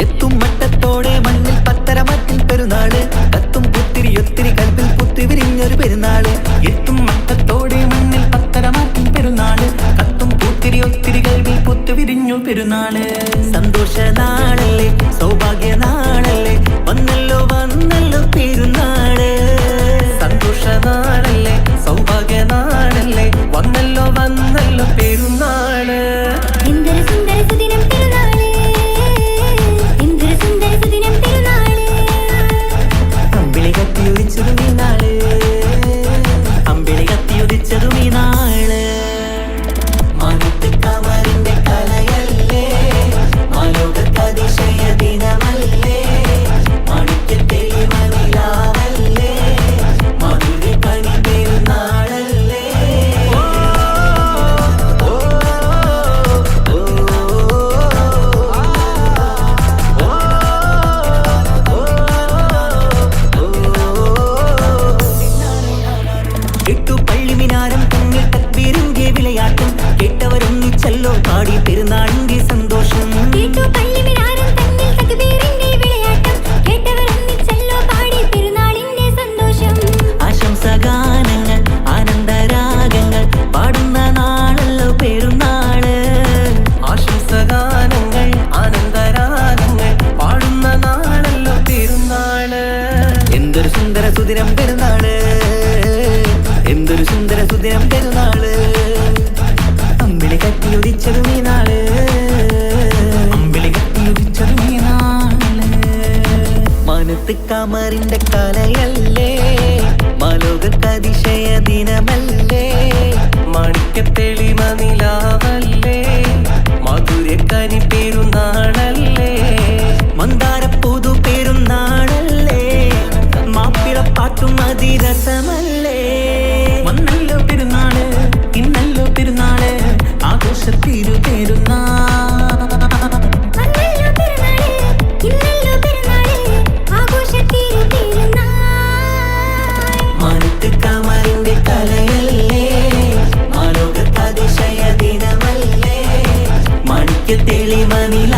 S2: എത്തും മട്ടത്തോടെ മണ്ണിൽ പത്തരമറ്റിൽ പെരുന്നാള്, കത്തും പുത്തിരി ഒത്തിരി കൽപ്പിൽ പുത്തി വിരിഞ്ഞൊരു പെരുന്നാള്. എത്തും മട്ടത്തോടെ മണ്ണിൽ പത്തരമറ്റിൽ പെരുന്നാള്, കത്തും പുത്തിരി ഒത്തിരി കൽപ്പിൽ പുത്തി വിരിഞ്ഞു പെരുന്നാള്. സന്തോഷ നാളല്ലേ, സൗഭാഗ്യ നാളല്ലേ, വന്നല്ലോ വന്നല്ലോ പെരുന്നാള്. സന്തോഷ നാളല്ലേ, സൗഭാഗ്യ നാളല്ലേ, വന്നല്ലോ വന്നല്ലോ പെരുന്നാള്. അമ്പിളി കത്തിയുദിച്ചതും ഈ നാള്, അമ്പിളി കത്തിയുദിച്ചതും ഈ നാള്. മാനത്ത് കമറിന്റെ കലയല്ലേ, മാലോകതിശയ ദിനമല്ലേ, മാണിക്യത്തെളിമ നിലാവല്ലേ, മധുരക്കനി പെരുന്നാളല്ലേ. എട്ടു പള്ളിമിനാരം തമ്മിൽ തക്ബീറിന്റെ വിളയാട്ടം, കേട്ടവരൊന്നിച്ചല്ലോ പാടി പെരുന്നാളിന്റെ സന്തോഷം. ആശംസഗാനങ്ങൾ ആനന്ദരാഗങ്ങൾ പാടുന്ന നാളല്ലോ പെരുന്നാള്. ആശംസഗാനങ്ങൾ ആനന്ദരാഗങ്ങൾ പാടുന്ന നാളല്ലോ പെരുന്നാള്. എന്തൊരു സുന്ദര സുദിനം പെരുന്നാള്, എന്തൊരു സുന്ദര സുദിനം പെരുന്നാള്. അമ്പിളി കത്തിയുദിച്ചതും ഈ നാള്, അമ്പിളി കത്തിയുദിച്ചതും ഈ നാള്. മാനത്ത് കമറിന്റെ കലയല്ലേ, മാലോകതിശയ ദിനമല്ലേ, മാണിക്യത്തെളിമ നിലാവല്ലേ, മധുരക്കനി പെരുന്നാളല്ലേ, മന്ദാര പുതു പെരുന്നാളല്ലേ, മാപ്പിളപ്പാട്ടും അതിരസമല്ലേ. വന്നല്ലോ പെരുന്നാള്, ഇന്നല്ലോ പെരുന്നാള്, ആഘോഷത്തിരു പെരുന്നാൾ. മാനത്ത് കമറിന്റെ കലയല്ലേ, മാലോകതിശയ ദിനമല്ലേ, മാണിക്യത്തെളിമ നില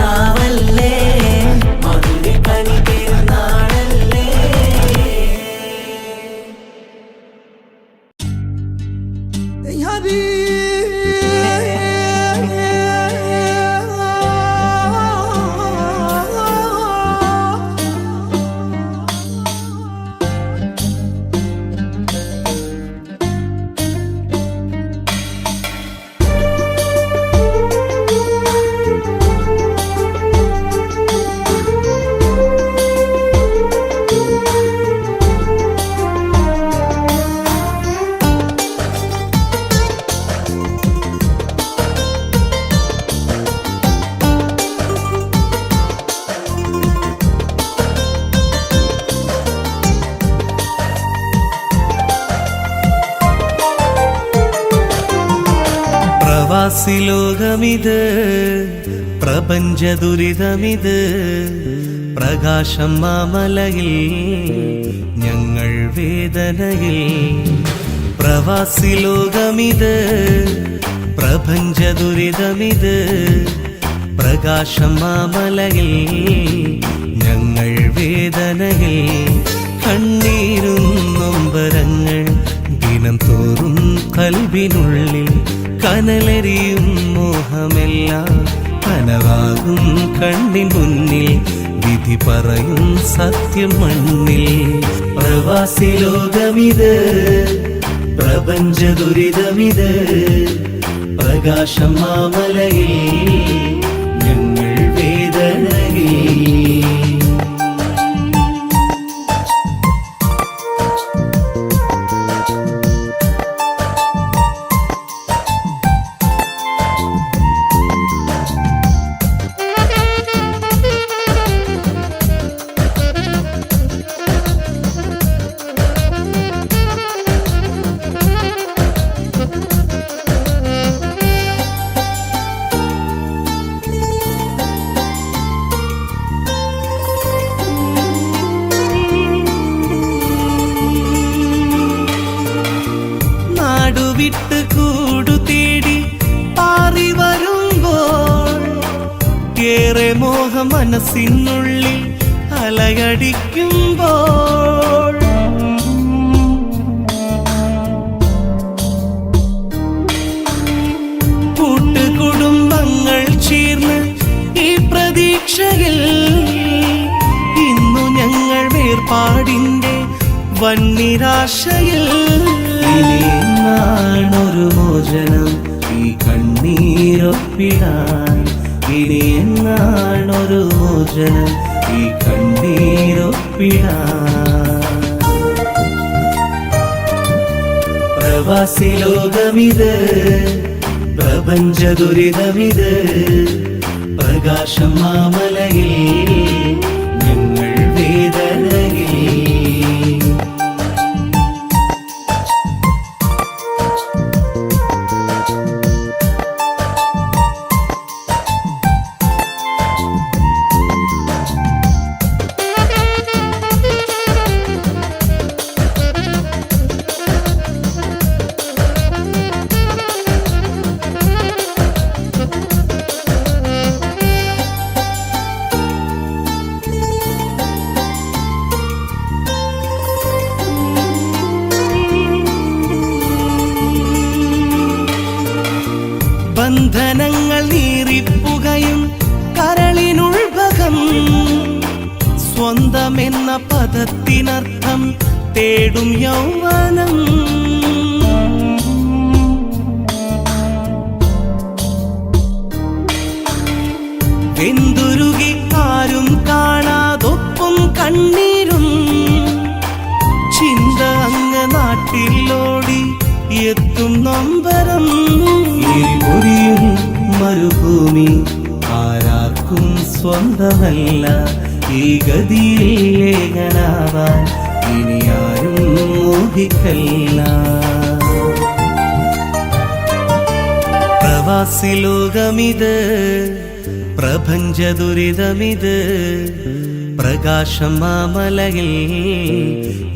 S2: പ്രവാസി ലോകമിത്, പ്രപഞ്ച ദുരിതമിത്, പ്രകാശം മാമലയിൽ, ഞങ്ങൾ വേദനയിൽ. പ്രവാസി ലോകമിത്, പ്രപഞ്ച ദുരിതമിത്, പ്രകാശം മാമലയിൽ, ഞങ്ങൾ വേദനയിൽ. കണ്ണീരും നൊമ്പരങ്ങൾ ദിനം തോറും കൽവിനുള്ളിൽ, കനലരിയും മോഹമെല്ലാം കനവാകും കണ്ണിൻ മുന്നിൽ, വിധി പറയും സത്യം മണ്ണിൽ. പ്രവാസി ലോകമിത്, പ്രപഞ്ച ദുരിതമിത്, പ്രകാശം മാമലയിൽ, ഞങ്ങൾ വേദനയിൽ. വിട്ട് കൂടു തേടി പാറി വരുമ്പോൾ, ഏറെ മോഹം മനസ്സിനുള്ളിൽ അലയടിക്കുമ്പോൾ, കൂട്ടുകുടുംബങ്ങൾ ചേർന്ന് ഈ പ്രതീക്ഷയിൽ, ഇന്നു ഞങ്ങൾ വേർപാടിന്റെ വന്നിരാശയിൽ. ഇനിയെന്നാണൊരു മോചനം ഈ കണ്ണീരൊപ്പിടാൻ, ഇനിയെന്നാണൊരു മോചനം ഈ കണ്ണീരൊപ്പിടാൻ. പ്രവാസി ലോകമിത്, പ്രപഞ്ച ദുരിതമിത്, പ്രകാശം മാമലയിൽ, ഞങ്ങൾ വേദനയിൽ. ബന്ധനങ്ങൾ നീറിപ്പുകയും കരളിനുൾഭകം, സ്വന്തമെന്ന പദത്തിനർത്ഥം തേടും യൗവനം. വെന്തുരുകി ആരും കാണാതൊപ്പം കണ്ണീരും, ചിന്ത അങ്ങ് നാട്ടിലോടി എത്തും നൊമ്പരം. എരിപൊരിയും മരുഭൂമി ആരാർക്കും സ്വന്തമല്ല, ഈ ഗതിയിൽ ഏകനാവാൻ ഇനി ആരും മോഹിക്കല്ല. പ്രവാസി ലോകമിത്, പ്രപഞ്ച ദുരിതമിത്, പ്രകാശം മാമലയിൽ,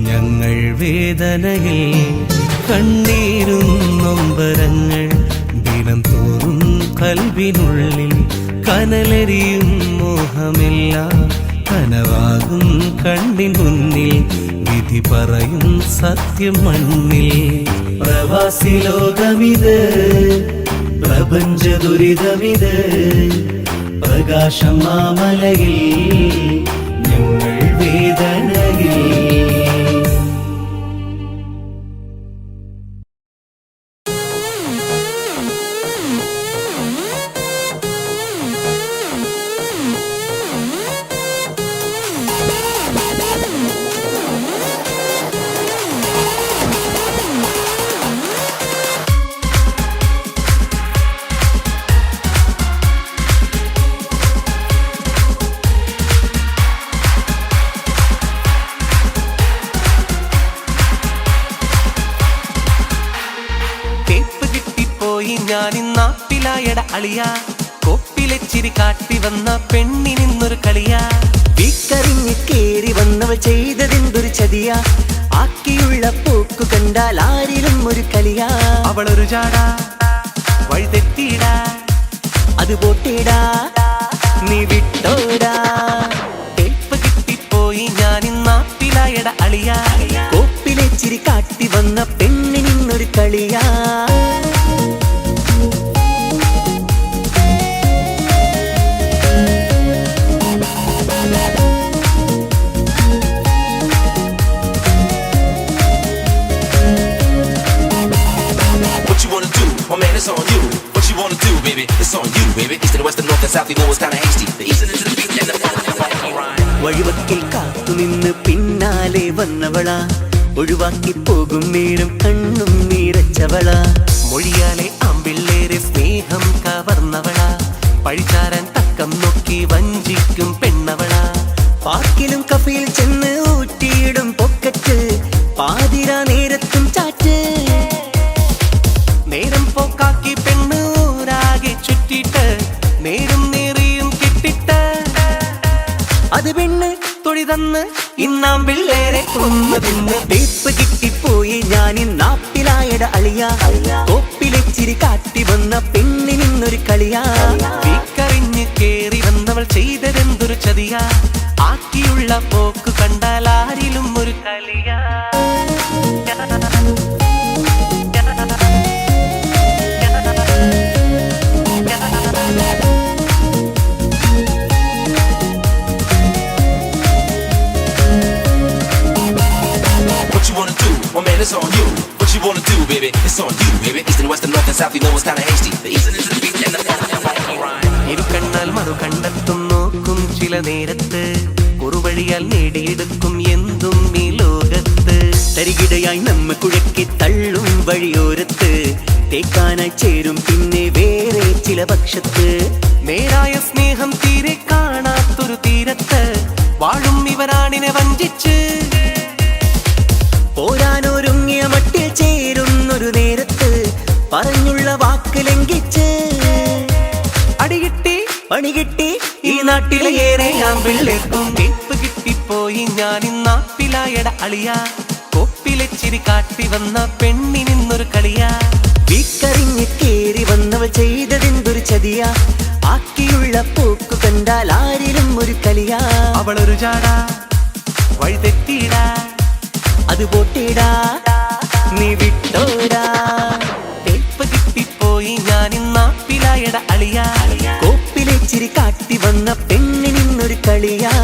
S2: ഞങ്ങൾ വേദനയിൽ. കണ്ണീരും നൊമ്പരങ്ങൾ ദിനം തോറും കൽവിനുള്ളിൽ, കനലരിയും മോഹമെല്ലാം കനവാകും കണ്ണിൻ മുന്നിൽ, വിധി പറയും സത്യം മണ്ണിൽ. പ്രവാസി ലോകമിത്, പ്രപഞ്ച ദുരിതമിത്, പ്രകാശം മാമലയിൽ, ഞങ്ങൾ വേദനയിൽ.
S4: നാപ്പിലായട അളിയ കൊപ്പിലെച്ചിരി കാട്ടി വന്ന പെണ്ണിനിന്നൊരു കളിയാ
S2: വീക്കറിഞ്ഞ് കേറി വന്നവൾ ചെയ്തതെന്തൊരു ചതിയാ ആക്കിയുള്ള പോക്കു കണ്ടാൽ ആരിലും ഒരു കളിയാ
S4: അവളൊരു ജാടാ വഴി തെറ്റിയിടാ
S2: അത് പോട്ടേടാ നീ വിട്ടോടാ
S4: തേപ്പ് കിട്ടിപ്പോയി ഞാൻ നാപ്പിലായട അളിയ
S2: കോപ്പിലെ ചിരി കാട്ടി വന്ന പെണ്ണിനിന്നൊരു കളിയാ
S9: What you wanna do? Oh man, it's on you. What you wanna do, baby? It's on you, baby. East to the west, the north and south, you know it's kinda hasty. The east and into the beat and the
S2: വഴിവക്കിൽ കാത്തുനിന്ന് പിന്നാലെ വന്നവളാ ഒഴിവാക്കി പോകും നേരം കണ്ണും നിറച്ചവളാ
S4: മൊഴിയാലെ ആമ്പിള്ളേരെ സ്നേഹം കവർന്നവളാ പഴിചാരാൻ തക്കം നോക്കി വഞ്ചിക്കും പെണ്ണവളാ
S2: പാർക്കിലും കഫയിൽ ചെന്ന് ഊറ്റിയിടും പൊക്കറ്റ് പാതിരാ നേരത്തും ചാറ്റ്
S4: നേരം പോക്കാക്കി പെണ്ണ് ഊരാകെ ചുറ്റിട്ട് നേരും നേറിയും കിട്ടിട്ട്
S2: അത് പെണ്ണ്
S4: തൊഴി തന്ന് ഇന്നാം പിള്ളേരെ കൊന്നു തിന്ന്
S2: തേപ്പ് കിട്ടിപ്പോയി ഞാൻ നാപ്പിലായട അളിയ കോപ്പിലെ ചിരി കാട്ടി വന്ന പെണ്ണിനിന്നൊരു കളിയാ
S4: വീക്കറിഞ്ഞ് കേറി വന്നവൾ ചെയ്തതെന്തൊരു ചതിയാ ആക്കിയുള്ള പോക്ക് കണ്ടാൽ ആരിലും ഒരു കളിയാ
S9: What you wanna do? Oh man, it's on you. What you wanna do, baby? It's on you, baby. East and west, the north and south, you know it's kinda hasty. The east and into the beat and the
S4: ഇരു കണ്ണാൽ മറു കണ്ടെത്തും നോക്കും ചില നേരത്ത് കുറുവഴിയാൽ നേടിയെടുക്കും എന്തും ഈ ലോകത്ത്
S2: തരികിടയായി നമ്മ കുഴക്കി തള്ളും വഴിയോരത്ത് തേക്കാനായി ചേരും പിന്നെ വേറെ ചില പക്ഷത്ത്
S4: നേരായ സ്നേഹം തീരെ കാണാത്തൊരു തീരത്ത് വാഴും ഇവരാണിനെ വഞ്ചിച്ച്
S2: പോരാനൊരുങ്ങിയ മട്ടിൽ ചേരുന്നൊരു നേരത്ത് പറഞ്ഞുള്ള വാക്ക് ലംഘിച്ച്
S4: അടികിട്ടി
S2: പണി കിട്ടി
S4: ഈ നാട്ടിലെ ഏറെ ആമ്പിള്ളേർക്കും കേപ്പ് കിട്ടിപ്പോയി ഞാൻ നാപ്പിലായട അളിയ കൊപ്പിലെച്ചിരി കാട്ടി വന്ന പെണ്ണിനിന്നൊരു കളിയാ
S2: വീക്കറിഞ്ഞ് കേറി വന്നവൾ ചെയ്തതെന്തൊരു ചതിയാ ആക്കിയുള്ള പോക്കു കണ്ടാൽ ആരിലും ഒരു കളിയാ
S4: അവളൊരു ജാടാ വഴി തെറ്റിയിടാ
S2: അത് പോട്ടേടാ നീ വിട്ടോടാ
S4: തേപ്പ് കിട്ടിപ്പോയി ഞാൻ നാപ്പിലായട അളിയ
S2: കോപ്പിലെ ചിരി കാട്ടി വന്ന പെണ്ണിനിന്നൊരു കളിയാ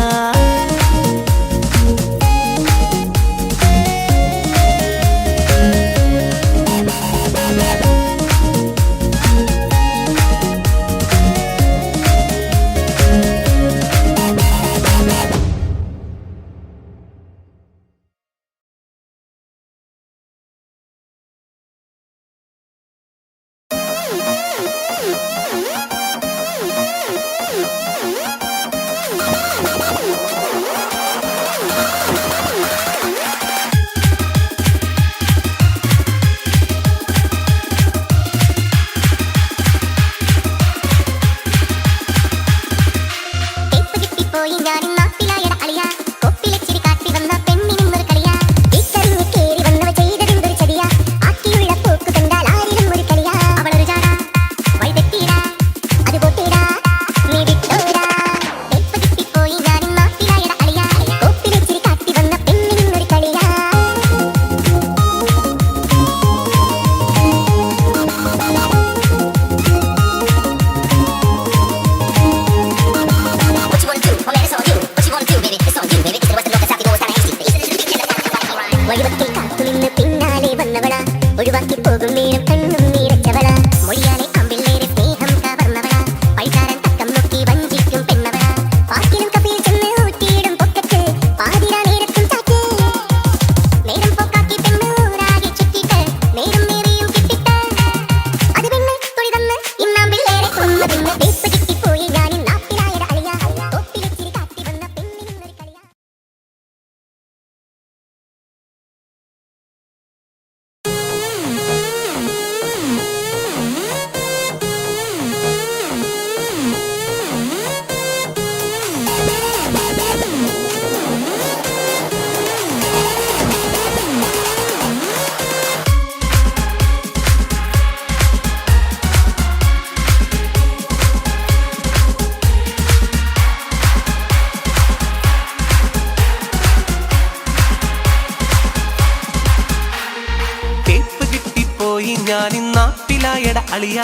S4: ഞാനിന്നാപ്പിലായട അളിയ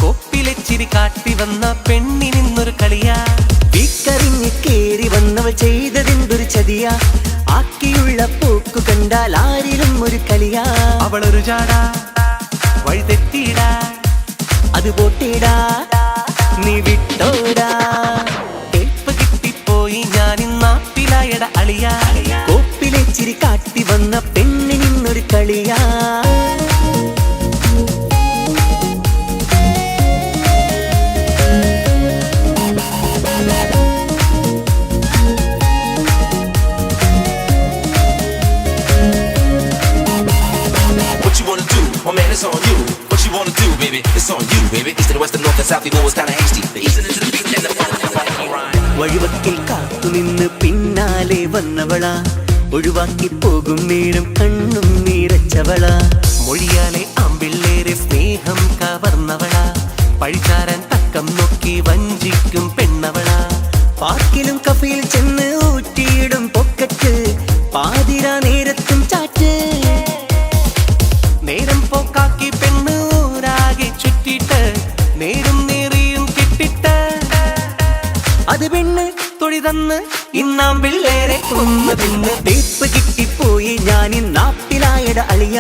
S4: കൊപ്പിലെച്ചിരി കാട്ടി വന്ന പെണ്ണിനിന്നൊരു കളിയാ
S2: വീക്കറിഞ്ഞ് കേറി വന്നവൾ ചെയ്തതെന്തൊരു ചതിയാ ആക്കിയുള്ള പോക്കു കണ്ടാൽ ആരിലും ഒരു കളിയാ
S4: അവളൊരു ജാടാ വഴി തെറ്റിയിടാ
S2: അത് പോട്ടേടാ നീ വിട്ടോടാ
S4: തേപ്പ് കിട്ടിപ്പോയി ഞാനിന്നാപ്പിലായട അളിയ
S2: കോപ്പിലെച്ചിരി കാട്ടി വന്ന പെണ്ണിനിന്നൊരു കളിയാ
S9: What you wanna do? Oh man, it's on you. What you wanna do, baby? It's on you, baby. East to the west, the north and south, you know it's kinda hasty. The east and into the beat and the front and right rhyme.
S2: വഴിവക്കിൽ കാത്തുനിന്ന് പിന്നാലെ വന്നവളാ ഒഴിവാക്കി പോകും നേരം കണ്ണും നിറച്ചവളാ
S4: മൊഴിയാലെ ആമ്പിള്ളേരെ സ്നേഹം കവർന്നവളാ പഴിച്ചാരൻ തക്കം നോക്കി വഞ്ചിക്കും പെണ്ണവളാ
S2: പാർക്കിലും കഫയിൽ ചെന്ന് ഊറ്റിയിടും പൊക്കറ്റ് പാതിരാ നേരത്തും ചാറ്റ്
S4: നേരം പോക്കാക്കി പെണ്ണ് ഊരാകെ ചുറ്റിട്ട് നേരും നേറിയും കിട്ടിട്ട്
S2: അത് പെണ്ണ്
S4: തൊഴി തന്ന് ഇന്നാം പിള്ളേരെ കൊന്നു തിന്ന്
S2: തേപ്പ് കിട്ടിപ്പോയി ഞാനിന്നാപ്പിലായട അളിയ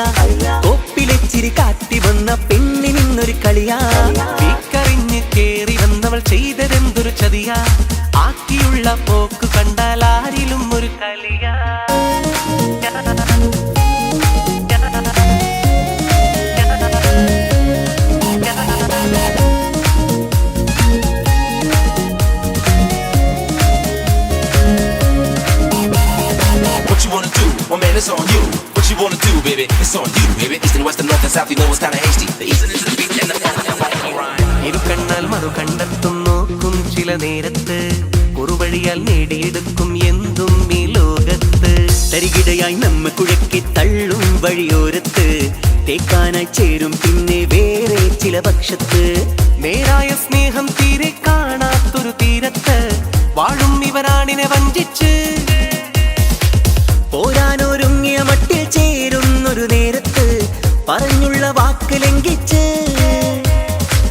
S2: തോപ്പിലെച്ചിരി കാട്ടി വന്ന പെണ്ണിനിന്നൊരു കളിയാ
S4: വീക്കറിഞ്ഞ് കേറി വന്നവൾ ചെയ്തതെന്തൊരു ചതിയാ ആക്കിയുള്ള പോക്ക് കണ്ടാൽ ആരിലും ഒരു കളിയാ
S9: What you wanna do? Oh man, it's on you. What you wanna do, baby? It's on you, baby. East and west, the north and south, you know it's kinda hasty. The east and into the beat and the front and right rhyme.
S4: ഇരു കണ്ണാൽ മറു കണ്ടെത്തും നോക്കും ചില നേരത്ത് കുറുവഴിയാൽ നേടിയെടുക്കും എന്തും ഈ ലോകത്ത്
S2: തരികിടയായി നമ്മ കുഴക്കി തള്ളും വഴിയോരത്ത് തേക്കാനായി ചേരും പിന്നെ വേറെ ചില പക്ഷത്ത്
S4: നേരായ സ്നേഹം തീരെ കാണാത്തൊരു തീരത്ത് വാഴും ഇവരാണിനെ വഞ്ചിച്ച്
S2: പോരാനൊരുങ്ങിയ മട്ടിൽ ചേരുന്നൊരു നേരത്ത് പറഞ്ഞുള്ള വാക്ക് ലംഘിച്ച്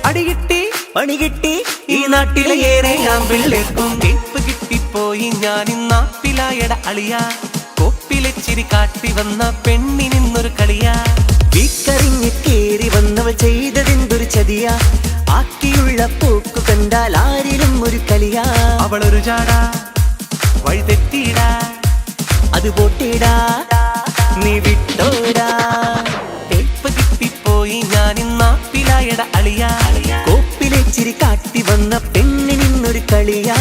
S4: അടികിട്ടി
S2: പണി കിട്ടി
S4: ഈ നാട്ടിലെ ഏറെ ആമ്പിള്ളേർക്കും കേപ്പ് കിട്ടിപ്പോയി ഞാനിന്നാപ്പിലായട അളിയ കൊപ്പിലെച്ചിരി കാട്ടി വന്ന പെണ്ണിനിന്നൊരു കളിയാ
S2: വീക്കറിഞ്ഞ് കേറി വന്നവൾ ചെയ്തതെന്തൊരു ചതിയാ ആക്കിയുള്ള പോക്കു കണ്ടാൽ ആരിലും ഒരു കളിയാ
S4: അവളൊരു ജാടാ വഴി തെറ്റിയിടാ
S2: അത് പോട്ടേടാ നീ വിട്ടോടാ
S4: തേപ്പ് കിട്ടിപ്പോയി ഞാനിന്നാപ്പിലായട അളിയ
S2: കോപ്പിലെച്ചിരി കാട്ടി വന്ന പെണ്ണിനിന്നൊരു കളിയാ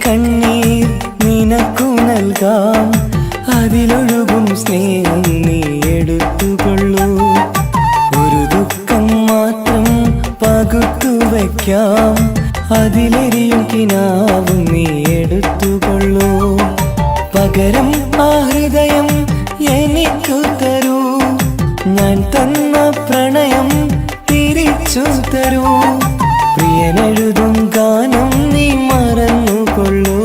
S2: കണ്ണീർ നിനക്കു നൽകാം അതിലൊഴുകും സ്നേഹം നീ എടുത്തുകൊള്ളൂ ഒരു ദുഃഖം മാത്രം പകുത്തു വയ്ക്കാം അതിലെരിയും കിനാവും നീ എടുത്തുകൊള്ളൂ പകരം ആ ഹൃദയം എനിക്കു തരൂ ഞാൻ തന്ന പ്രണയം തിരിച്ചു തരൂ പ്രിയനെഴുതും ഗാനം നീ മറന്നുകൊള്ളൂ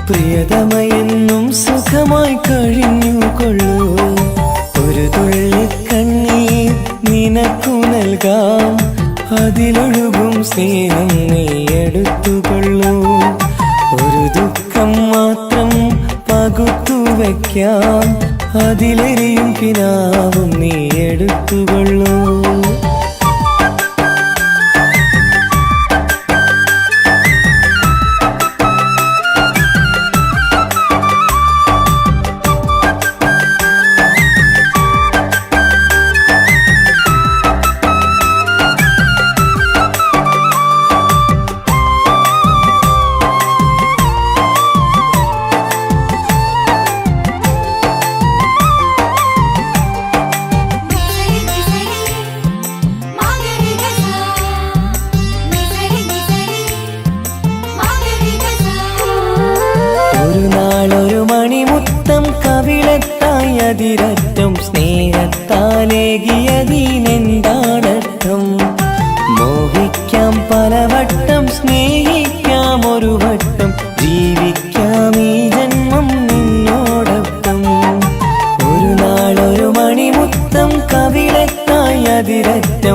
S2: പ്രിയതമയെന്നും സുഖമായി കഴിഞ്ഞുകൊള്ളൂ ഒരു തുള്ളി കണ്ണീർ നിനക്കു നൽകാം അതിലൊഴുകും സ്നേഹം നീ എടുത്തുകൊള്ളൂ ഒരു ദുഃഖം മാത്രം പകുത്തു വയ്ക്കാം അതിലെരിയും കിനാവും നീ എടുത്തുകൊള്ളൂ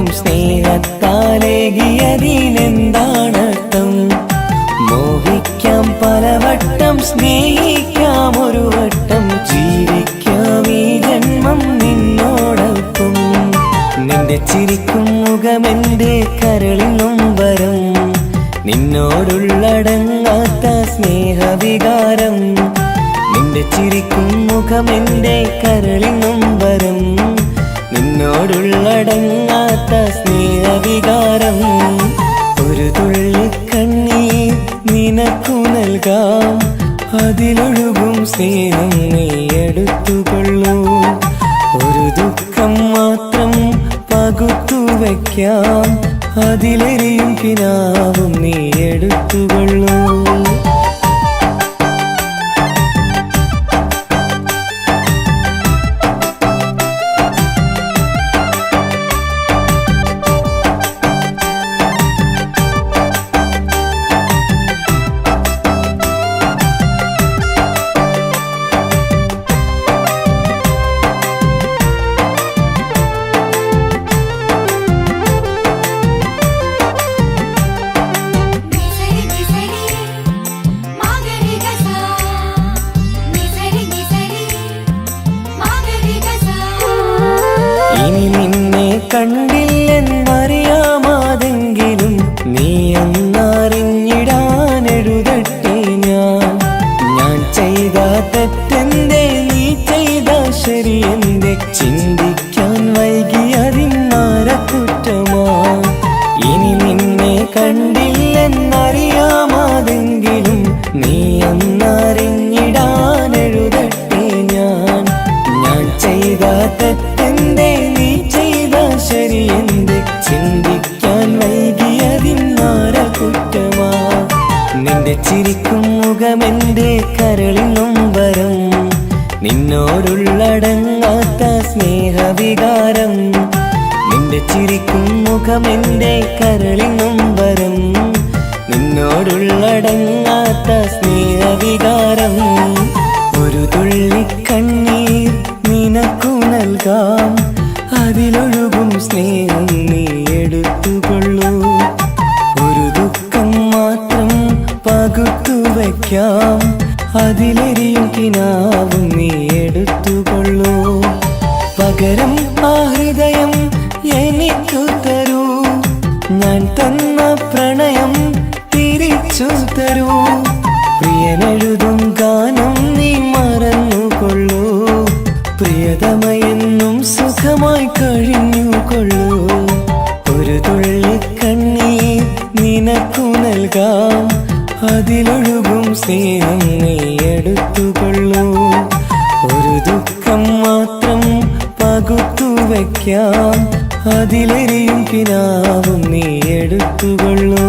S2: ലോകം സ്നേഹത്താലേകിയതിനെന്താണർത്ഥം? മോഹിക്കാം പലവട്ടം, സ്നേഹിക്കാം ഒരു വട്ടം, ജീവിക്കാം ഈ ജന്മം നിന്നോടൊപ്പം. നിന്റെ ചിരിക്കും മുഖമെന്റെ കരളിനും വരം, നിന്നോടുള്ളടങ്ങാത്ത സ്നേഹവികാരം. നിന്റെ ചിരിക്കും മുഖമെന്റെ കരളിനും വരം, നിന്നോടുള്ളടങ്ങാത്ത സ്നേഹവികാരം. ഒരു തുള്ളി കണ്ണീർ നിനക്കു നൽകാം, അതിലൊഴുകും സ്നേഹം നീ എടുത്തുകൊള്ളൂ. ഒരു ദുഃഖം മാത്രം പകുത്തു വയ്ക്കാം, അതിലെരിയും കിനാവും നീ എടുത്തുകൊള്ളൂ. ഇനി നിന്നെ കണ്ടില്ലെന്നറിയാമാതെങ്കിലും നീ എന്നറിഞ്ഞിടാനെഴുതട്ടെ ഞാൻ ചെയ്ത തെറ്റെന്തേ, നീ ചെയ്ത ശരിയെന്തേ, ചിന്തിക്കാൻ വൈകിയതിന്നാര കുറ്റമാ. ഇനി നിന്നെ കണ്ടില്ലെന്നറിയാമാതെങ്കിലും നീ എന്നറിഞ്ഞിടാനെഴുതട്ടെ ഞാൻ ചെയ്ത തെറ്റെന്തേ, നീ ചെയ്ത ശരിയെന്തേ, ചിന്തിക്കാൻ വൈകിയതിന്നാര കുറ്റമാ. നിന്റെ ചിരിക്കും മുഖമെന്റെ കരളിനും വരം, നിന്നോടുള്ളടങ്ങാത്ത സ്നേഹവികാരം. നിന്റെ ചിരിക്കും മുഖമെന്റെ കരളിനും വരം, നിന്നോടുള്ളടങ്ങാത്ത സ്നേഹവികാരം. ഒരു തുള്ളി കണ്ണീർ നിനക്കു നൽകാം, അതിലൊഴുകും സ്നേഹം നീ എടുത്തുകൊള്ളൂ. ഒരു ദുഃഖം മാത്രം പകുത്തു വയ്ക്കാം, അതിലെരിയും കിനാവും നീ എടുത്തുകൊള്ളൂ. പകരം ആ ഹൃദയം എനിക്കു തരൂ, ഞാൻ തന്ന പ്രണയം തിരിച്ചു തരൂ. പ്രിയനെഴുതും ഗാനം നീ മറന്നുകൊള്ളൂ, പ്രിയതമയെന്നും സുഖമായി കഴിഞ്ഞുകൊള്ളൂ. ഒരു തുള്ളി കണ്ണീർ നിനക്കു നൽകാം, അതിലൊഴുകും സ്നേഹം നീ എടുത്തുകൊള്ളൂ. ഒരു ദുഃഖം മാത്രം പകുത്തു വയ്ക്കാം, അതിലെരിയും കിനാവും നീ എടുത്തുകൊള്ളൂ.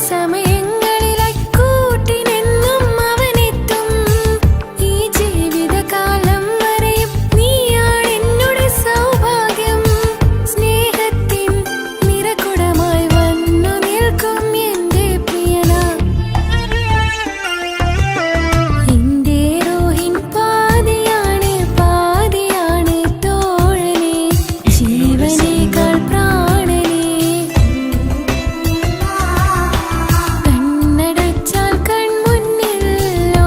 S3: സമയങ്ങളിലായി കൂട്ടിനെന്നും അവനെത്തും. ഈ ജീവിതകാലം വരെയും നീയാണ് എന്നോട് സൗഭാഗ്യം. സ്നേഹത്തിൻ നിറകുടമായി വന്നു നിൽക്കും എന്റെ പ്രിയന. എന്റെ റോഹിൻ പാതിയാണ് പാതിയാണ് തോഴനെ, ജീവനേക്കാൾ പ്രാണനെ. കണ്ണടച്ചാൽ കൺമുന്നിൽ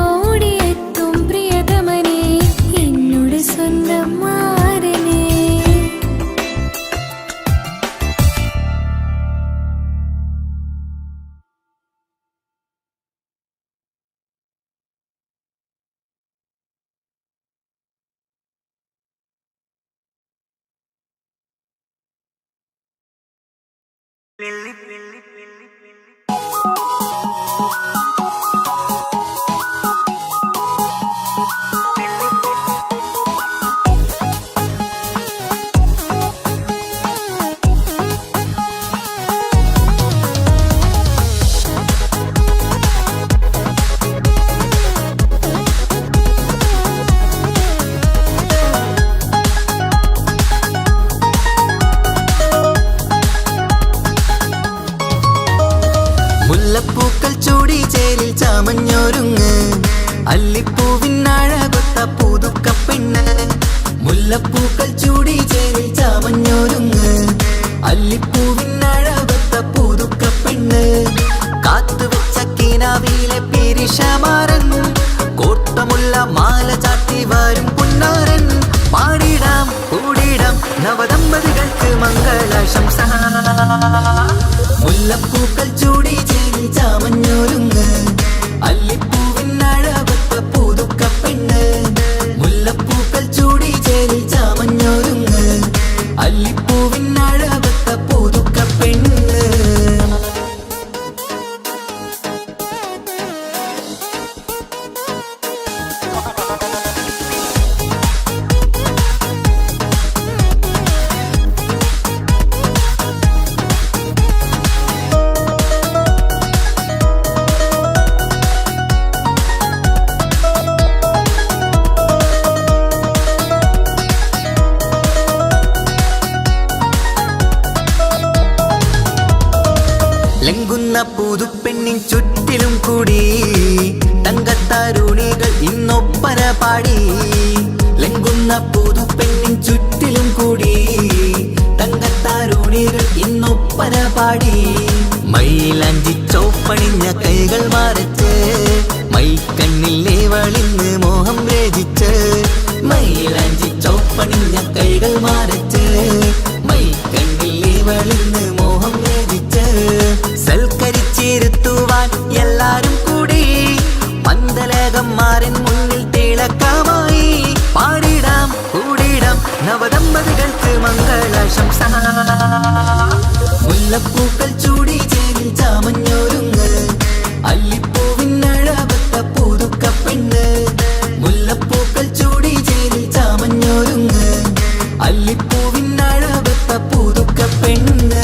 S3: ഓടിയെത്തും പ്രിയതമനെ, എന്നോട് സ്വന്തം മാരനെ.
S2: മുല്ലപ്പൂക്കൾ ചൂടി ചേലിൽ ചാമഞ്ഞൊരുങ്ങ്, അല്ലിപ്പൂവിനഴകൊത്ത പുതുക്കപ്പെണ്ണ്. മുല്ലപ്പൂക്കൾ ചൂടി ചേലിൽ ചാമഞ്ഞൊരുങ്ങ്, അല്ലിപ്പൂവിനഴകൊത്ത പുതുക്കപ്പെണ്ണ്. കാത്തുവെച്ച കിനാവിലെ പിരിശമാരൻ, കോട്ടമുള്ള മാല ചാത്തി വരും പുന്നാരൻ. പാടിടാം കൂടിടാം നവദമ്പതികൾക്ക് മംഗളാശംസ. മുല്ലപ്പൂക്കൾ ചൂടി ചേരി ചാമഞ്ഞൊരുങ്ങ്, അല്ലിപ്പൂവിനഴകൊത്ത പുതുക്കപ്പെണ്ണ്. മുല്ലപ്പൂക്കൾ ചൂടി ചേരി ചാമഞ്ഞൊരുങ്ങ്, അല്ലിപ്പൂവിനഴകൊത്ത പുതുക്കപ്പെണ്ണ്. ലംഘുന്ന പുതുപ്പെണ്ണിൻ ചുറ്റിലും കൂടി തങ്കത്താരുണികൾ ഇന്നൊപ്പന പാടി. ലംഘുന്ന പുതുപ്പെണ്ണിൻ ചുറ്റിലും കൂടി തങ്കത്താരുണികൾ ഇന്നൊപ്പന പാടി. മൈലാഞ്ചി ചോപ്പണിഞ്ഞ കൈകൾ മറച്ച്, മൈക്കണ്ണിലെ വളിന്ന് മോഹം രചിച്ച്. മൈലാഞ്ചി ചോപ്പണിഞ്ഞ കൈകൾ മറച്ച്, മൈക്കണ്ണിലെ വളിന്ന് മോഹം രചിച്ച്. സൽക്കരിച്ചിരുത്തുവാൻ എല്ലാരും കൂടി പന്തലകം മാറിൻ മുന്നിൽ തിളക്കമായി. പാടിടാം കൂടിടാം നവദമ്പതികൾക്ക് മംഗളാശംസ. മുല്ലപ്പൂക്കൾ ചൂടി ചേരി ചാമഞ്ഞൊരുങ്ങ്, അല്ലിപ്പൂവിനഴകൊത്ത പുതുക്കപ്പെണ്ണ്. മുല്ലപ്പൂക്കൾ ചൂടി ചേരി ചാമഞ്ഞൊരുങ്ങ്, അല്ലിപ്പൂവിനഴകൊത്ത പുതുക്കപ്പെണ്ണ്.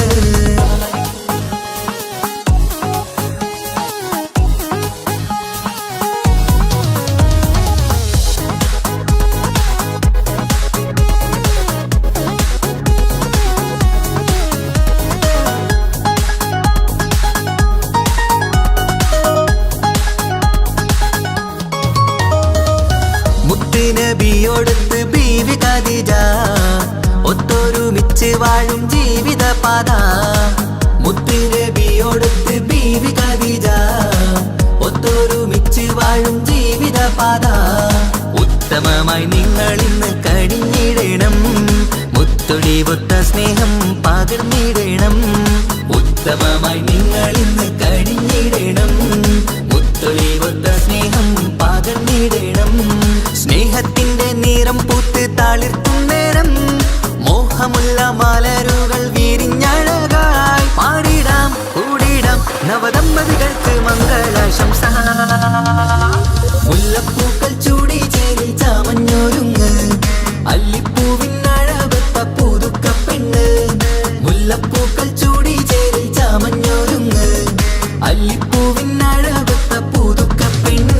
S2: നബിയോടൊത്ത് ബീവി ഖദീജ, ഒത്തൊരുമിച്ച് വാഴും ജീവിത പാത. മുത്ത് നബിയോടൊത്ത് ബീവി ഖദീജ, ഒത്തൊരുമിച്ച് വാഴും ജീവിത പാത. ഉത്തമമായി നിങ്ങൾ ഇന്ന് കഴിഞ്ഞിടണം, മുത്തൊടിവൊത്ത സ്നേഹം പകർന്നിടണം. ഉത്തമമായി നിങ്ങൾ ഇന്ന് കഴിഞ്ഞിടണം, മുത്തൊടിവൊത്ത സ്നേഹം പകർന്നിടണം. സ്നേഹത്തിന്റെ നിറം പൂത്ത് താളിർക്കും നേരം, മോഹമുള്ള മലരുകൾ വിരിഞ്ഞഴകായി. പാടിടാം കൂടിടാം നവദമ്പതികൾക്ക് മംഗളാശംസ. മുല്ലപ്പൂക്കൾ ചൂടി ചേരി ചാമഞ്ഞൊരുങ്ങ്, അല്ലിപ്പൂവിനഴകൊത്ത പുതുക്കപ്പെണ്ണ്. മുല്ലപ്പൂക്കൾ ചൂടി ചേരി ചാമഞ്ഞൊരുങ്ങ്,
S1: അല്ലിപ്പൂവിൻ അഴകൊത്ത പുതുക്ക പെണ്ണ്.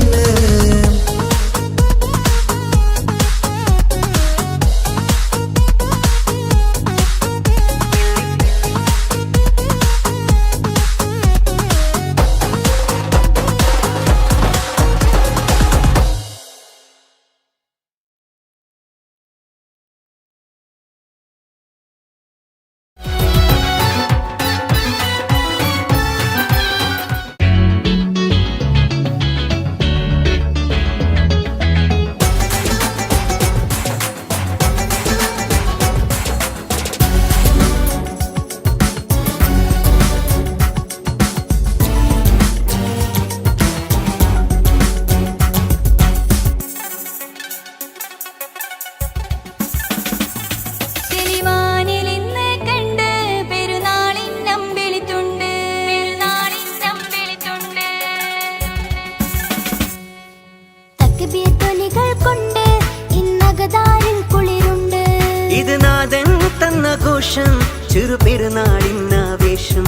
S2: ഇത് നാഥൻ തന്നഘോഷം ചെറുപെരുന്നാളിന്നാവേശം.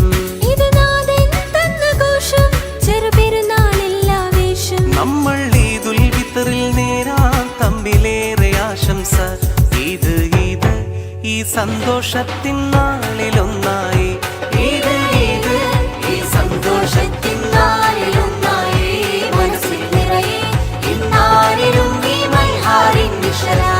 S4: നമ്മൾ ഈദുൽ ഫിത്തറിൽ നേരാം തമ്മിലേറെ ആശംസ. ഇത് ഈ സന്തോഷത്തിൻ നാളിലൊന്നായി. ഇത് ഈ സന്തോഷത്തിൻ നാളിലൊന്നായി. മനസ്സിൽ നിറയെ ഇന്നാരിലും ഈ മൽഹാറിൻ നിശലാ.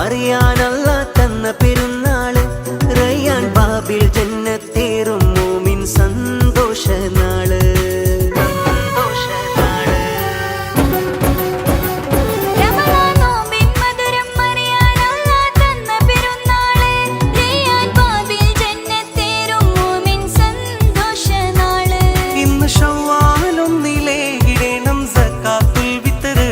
S4: അറിയാനല്ല തന്ന പെരുന്നാള്. റയ്യാൻ ബാബിൽ ജന്നത്തേറും മോമിൻ സന്തോഷനാള്. ഇന്ന് ശവ്വാലൊന്നിലെ ഇടണം സക്കാത്തുൽ ഫിത്തറ്.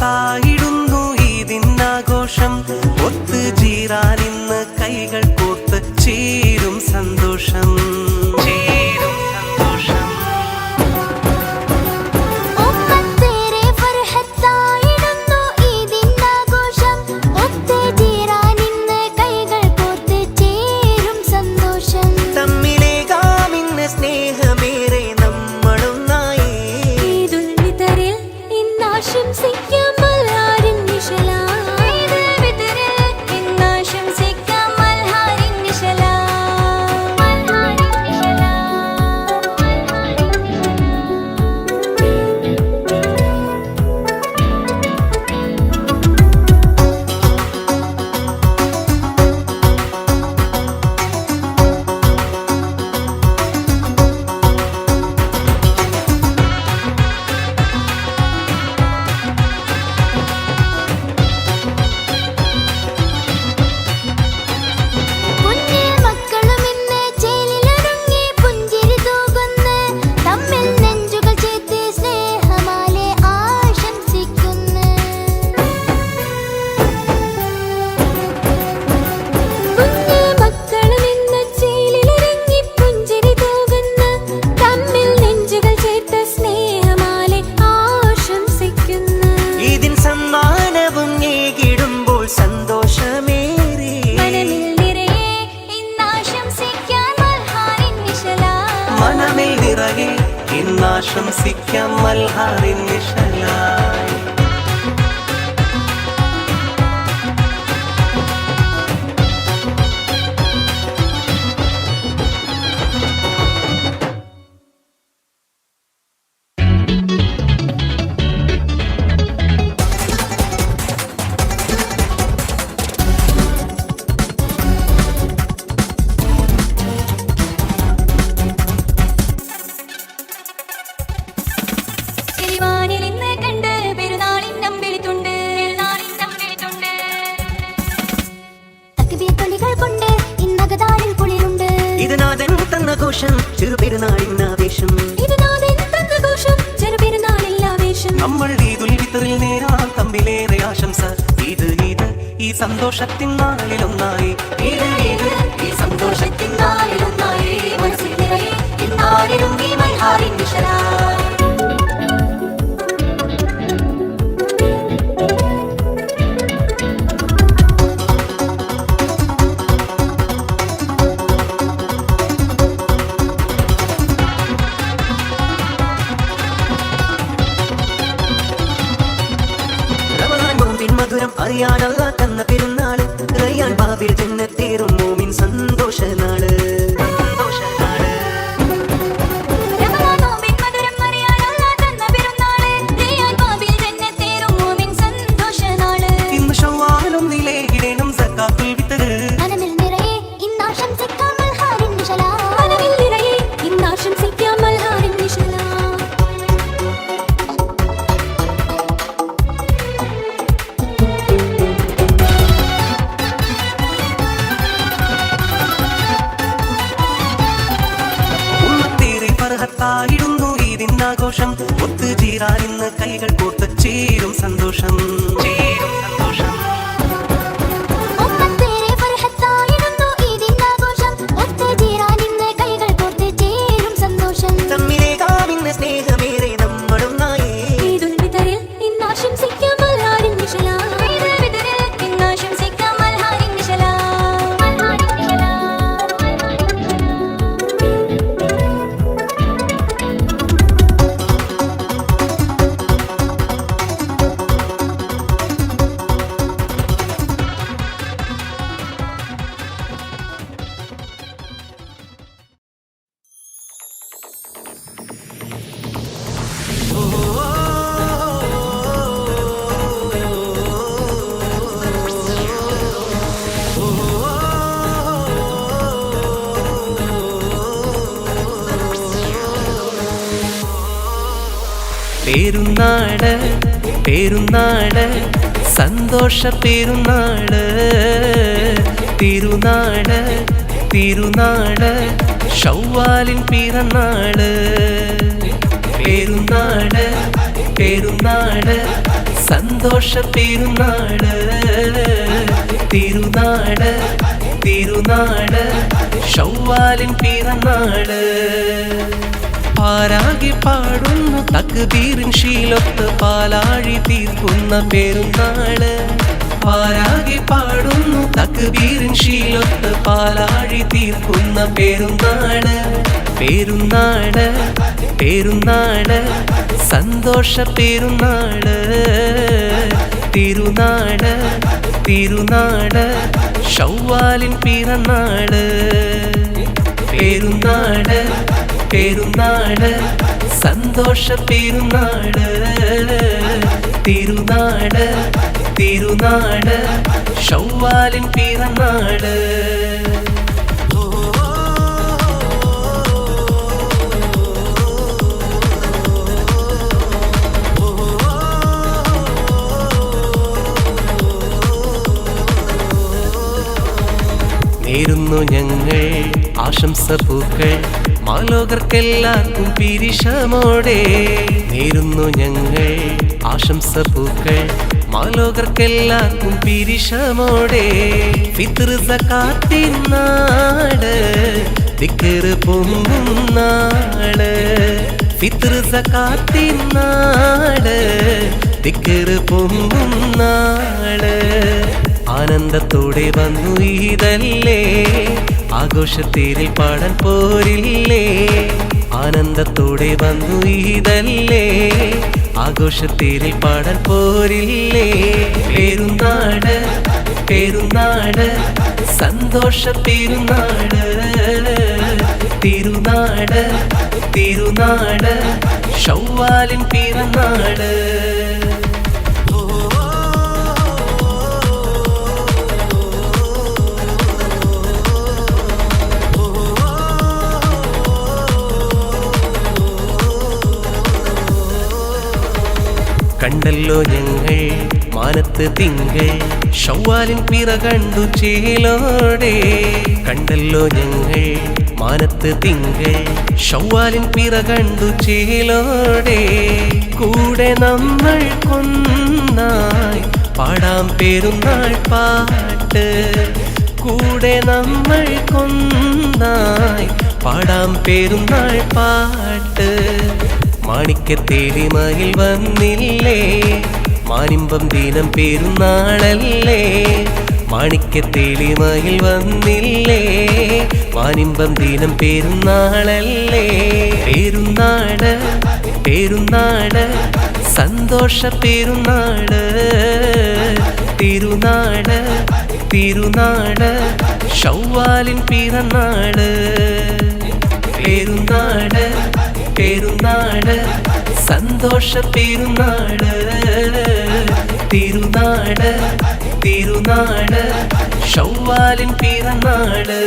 S4: ായിടുന്നു ഈദിനാഘോഷം. ഒത്ത് ജീറാനിന്ന് കൈകൾ കോർത്ത് ചേരും സന്തോഷം. തമ്മിലേകാമിന്ന സ്നേഹമേറെ നമ്മളൊന്നായി. ഇന്നാശംസിക്കാം മൽഹാറിൻ നിശലായി. സന്തോഷത്തിൻ നാളിലൊന്നായി
S3: ഈ സന്തോഷത്തിൻ നാളിലൊന്നായി മനസ്സിൽ നിറയെ ഇന്നാളിലും ഈ മൽഹാറിൻ നിഴലായി.
S2: മധുരം അറിയാനല്ല തന്ന പെരുന്നാള് റയ്യാൻ ബാബിൽ ജന്നത്തേറും മോമിൻ സന്തോഷനാള്.
S4: ഇന്ന് ഷവ്വാലും നിലയിടണം സക്കാത്തുൽ വിത്തറ്.
S3: മനമിൽ നിറയെ ഇന്നാശംസിക്കാം മൽഹാറിൻ നിഴലായി. മനമിൽ നിറയെ ഇന്നാശംസിക്കാം മൽഹാറിൻ നിഴലായി.
S4: ഉമ്മത്തേറെ ഫർഹത്തായിടുന്നു ഈദിനാഘോഷം. ഒത്തുചേരാനിന്ന് കൈകൾ കോർത്ത് ചേരും സന്തോഷം.
S3: ഉമ്മത്തേറെ ഫർഹത്തായിടുന്നു ഈദിനാഘോഷം. ഒത്തുചേരാനിന്ന് കൈകൾ കോർത്ത് ചേരും സന്തോഷം.
S2: തമ്മിലേകാമിന്ന് സ്നേഹമേറെ നമ്മളൊന്നായേ.
S3: ഈദുൽ ഫിത്തറിൽ ഇന്നാശംസിക്കാം മൽഹാറിൻ നിഴലായി. ഈദുൽ ഫിത്തറിൽ ഇന്നാശംസിക്കാം മൽഹാറിൻ നിഴലായി. മൽഹാറിൻ നിഴലായി.
S4: പെരുന്നാള് പെരുന്നാള് സന്തോഷ പെരുന്നാള്. തിരുനാള് തിരുനാള് ഷവ്വാലിൻ പിറന്നാള്. പെരുന്നാള് പെരുന്നാള് സന്തോഷ പെരുന്നാള്. തിരുനാള് തിരുനാള് ഷവ്വാലിൻ പിറന്നാള്. പാരാകി പാടുന്നു തക്ബീറിൻ ശീലൊത്ത് പാലാഴി തീർക്കുന്ന പെരുന്നാള്. പാരാകി പാടുന്നു തക്ബീറിൻ ശീലൊത്ത് പാലാഴി തീർക്കുന്ന പെരുന്നാള്. പെരുന്നാള് പെരുന്നാള് സന്തോഷ പെരുന്നാള്. തിരുനാള് തിരുനാള് ഷവ്വാലിൻ പിറന്നാള്. പെരുന്നാള് പെരുന്നാള് സന്തോഷ പെരുന്നാള്. തിരുനാള് തിരുനാള് ഷവ്വാലിൻ പിറന്നാള്. നേരുന്നു ഞങ്ങൾ ആശംസ പൂക്കൾ മാലോകർക്കെല്ലാവർക്കും പിരിശമോടെ. നേരുന്നു ഞങ്ങൾ ആശംസ പൂക്കൾ മാലോകർക്കെല്ലാവർക്കും പിരിശമോടെ. ഫിത്ർ സകാത്തിൻ നാട് ദിക്റ് പൊങ്ങും നാള്. ഫിത്ർ സകാത്തിൻ നാട് ദിക്റ് പൊങ്ങും നാള്. ആനന്ദത്തോടെ വന്നു ഈദല്ലേ ആഘോഷത്തേരിൽ പാടാൻ പോരില്ലേ. ആനന്ദത്തോടെ വന്നു ഈദല്ലേ ആഘോഷത്തേരിൽ പാടാൻ പോരില്ലേ. പെരുന്നാള് പെരുന്നാള് സന്തോഷ പെരുന്നാള്. തിരുനാള് തിരുനാള് ഷവ്വാലിൻ പിറന്നാള്. കണ്ടല്ലോ ഞങ്ങൾ മാനത്ത് തിങ്കൾ ഷവ്വാലിൻ പിറ കണ്ടു ചേലോടെ. കണ്ടല്ലോ ഞങ്ങൾ മാനത്ത് തിങ്കൾ ഷവ്വാലിൻ പിറ കണ്ടു ചേലോടെ. കൂടെ നമ്മൾ കൊന്നായി
S1: പാടാം പെരുന്നാൾ പാട്ട് കൂടെ നമ്മൾ കൊന്നായി പാടാം പെരുന്നാൾ പാട്ട് മാണിക്കത്തേലിമയിൽ വന്നില്ലേ മാനിമ്പം ദിനം പെരുന്നാളല്ലേ മാണിക്കത്തേലിമയിൽ വന്നില്ലേ മാനിമ്പം ദിനം പെരുന്നാളല്ലേ പെരുന്നാട് പെരുന്നാട് സന്തോഷ പെരുന്നാട് തിരുനാട് തിരുനാട് ശൗവാലിൻ പിറന്നാട് പെരുന്നാട് പെരുന്നാട് സന്തോഷ പെരുന്നാട് തിരുനാട് തിരുനാട് ശൗവാലിൻ പിറന്നാട്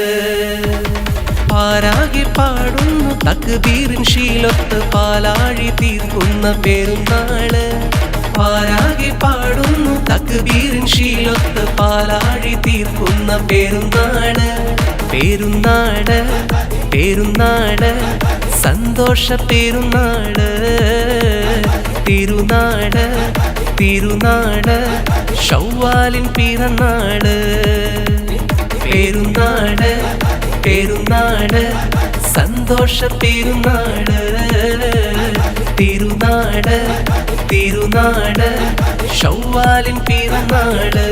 S1: പാരാകെ പാടുന്നു തക്ബീറിൻ ശീലൊത്ത് പാലാഴി തീർക്കുന്ന പെരുന്നാള് പാരാകെ പാടുന്നു തക്ബീറിൻ ശീലൊത്ത് പാലാഴി തീർക്കുന്ന പെരുന്നാള് പെരുന്നാട് പെരുന്നാട് സന്തോഷ പെരുന്നാട് തിരുനാട് തിരുനാട് ശൗവാലിൻ പിറന്നാട് പെരുന്നാട് പെരുന്നാട് സന്തോഷ പെരുന്നാട് തിരുനാട് തിരുനാട് ശൗവാലിൻ പിറന്നാട്